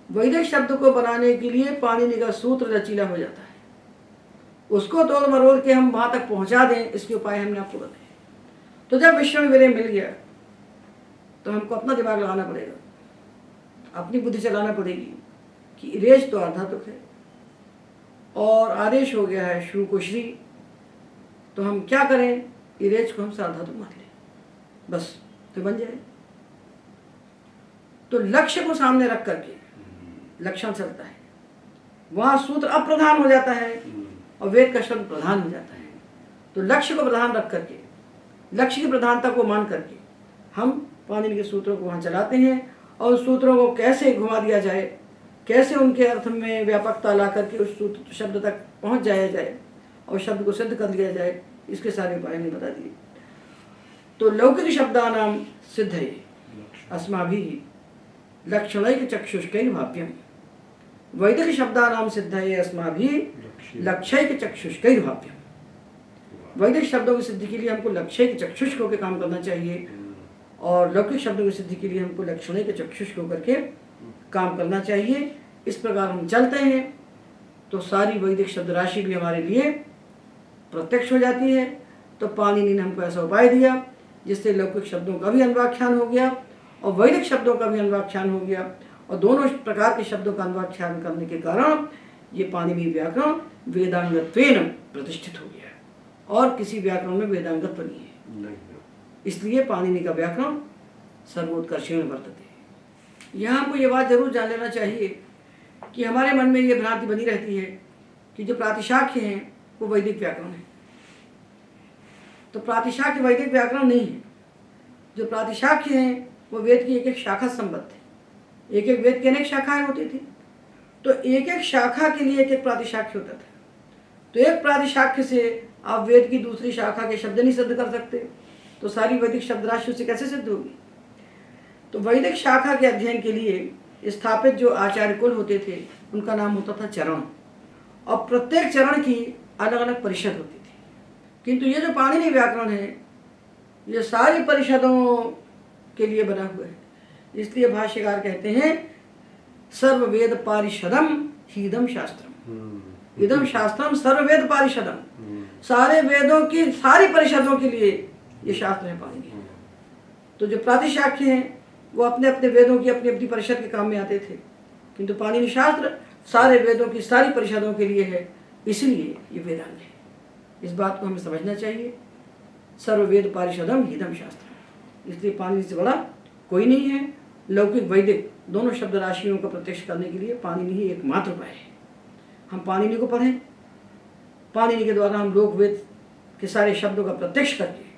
वैदिक शब्द को बनाने के लिए पाणिनि का सूत्र लचीला हो जाता है, उसको तोड़ मरोड़ के हम वहाँ तक पहुँचा दें, इसके उपाय हमने आपको बताए। तो जब विश्व में विलय मिल गया तो हमको अपना दिमाग लगाना पड़ेगा, अपनी बुद्धि चलाना पड़ेगी कि इरेज तो आधातुक है और आदेश हो गया है श्रू को श्री, तो हम क्या करें, इरेज को हम साधातुक मान लें, बस तो बन जाए। तो लक्ष्य को सामने रख करके लक्षण चलता है, वहाँ सूत्र अप्रधान हो जाता है और वेद का शब्द प्रधान हो जाता है। तो लक्ष्य को प्रधान रख करके, लक्ष्य की प्रधानता को मान करके हम पाणिनि के सूत्रों को वहाँ चलाते हैं और उस सूत्रों को कैसे घुमा दिया जाए, कैसे उनके अर्थ में व्यापकता ला करके उस सूत्र शब्द तक पहुँच जाया जाए और शब्द को सिद्ध कर लिया जाए, इसके सारे उपाय हमने बता दिए। तो लौकिक शब्दानां सिद्धये अस्माभिः लक्षणैक चक्षुष्कैर्भाव्यम्, वैदिक शब्दानां सिद्धये अस्माभिः लक्ष्यैक चक्षुष्कैर्भाव्यम्। वैदिक शब्दों की सिद्धि के लिए हमको लक्ष्यैक चक्षुष होकर काम करना चाहिए और लौकिक शब्दों की सिद्धि के लिए हमको लक्षणैक चक्षुष होकर के काम करना चाहिए। इस प्रकार हम चलते हैं तो सारी वैदिक शब्द राशि भी हमारे लिए प्रत्यक्ष हो जाती है। तो पाणिनि ने हमको ऐसा उपाय दिया जिससे लौकिक शब्दों का भी अन्वाख्यान हो गया और वैदिक शब्दों का भी अन्वाख्यान हो गया, और दोनों प्रकार के शब्दों का अन्वाख्यान करने के कारण ये पाणिनि व्याकरण वेदांगत्वेन प्रतिष्ठित हो गया और किसी व्याकरण में वेदांगत्व नहीं है। इसलिए पाणिनि का व्याकरण सर्वोत्कर्षेण वर्तते। यहाँ हमको ये बात जरूर जान लेना चाहिए कि हमारे मन में ये भ्रांति बनी रहती है कि जो प्रातिशाख्य हैं वो वैदिक व्याकरण है। तो प्रातिशाख्य वैदिक व्याकरण नहीं है। जो प्रातिशाख्य हैं वो वेद की एक एक शाखा संबद्ध है। एक एक वेद की अनेक शाखाएं होती थी, तो एक एक शाखा के लिए एक एक प्रातिशाख्य होता था। तो एक प्रातिशाख्य से आप वेद की दूसरी शाखा के शब्द नहीं सिद्ध कर सकते, तो सारी वैदिक शब्द राशि उससे कैसे सिद्ध होगी। तो वैदिक शाखा के अध्ययन के लिए स्थापित जो आचार्य कुल होते थे उनका नाम होता था चरण, और प्रत्येक चरण की अलग अलग परिषद होती थी। किंतु ये जो पाणिनि व्याकरण है ये सारी परिषदों के लिए बना हुआ है। इसलिए भाष्यकार कहते हैं सर्व वेद पारिषदम हीदम शास्त्रम, इदम शास्त्रम सर्व वेद पारिषदम, सारे वेदों की सारी परिषदों के लिए ये शास्त्र है पाणिनि। तो जो प्रातिशाख्य हैं वो अपने अपने वेदों की अपनी अपनी परिषद के काम में आते थे, किंतु पाणिनि शास्त्र सारे वेदों की सारी परिषदों के लिए है, इसलिए ये वेदांग है। इस बात को हमें समझना चाहिए। सर्व वेद पारिषदम हीदम शास्त्रम, इसलिए पाणिनि से बड़ा कोई नहीं है। लौकिक वैदिक दोनों शब्द राशियों को प्रत्यक्ष करने के लिए पाणिनि ही एकमात्र उपाय है। हम पाणिनि को पढ़ें, पाणिनि के द्वारा हम लोक वेद के सारे शब्दों का प्रत्यक्ष करके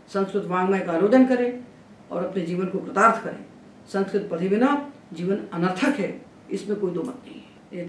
संस्कृत वाङ्मय का आरोधन करें और अपने जीवन को कृतार्थ करें। संस्कृत पढ़े बिना जीवन अनर्थक है, इसमें कोई दो मत नहीं है। ये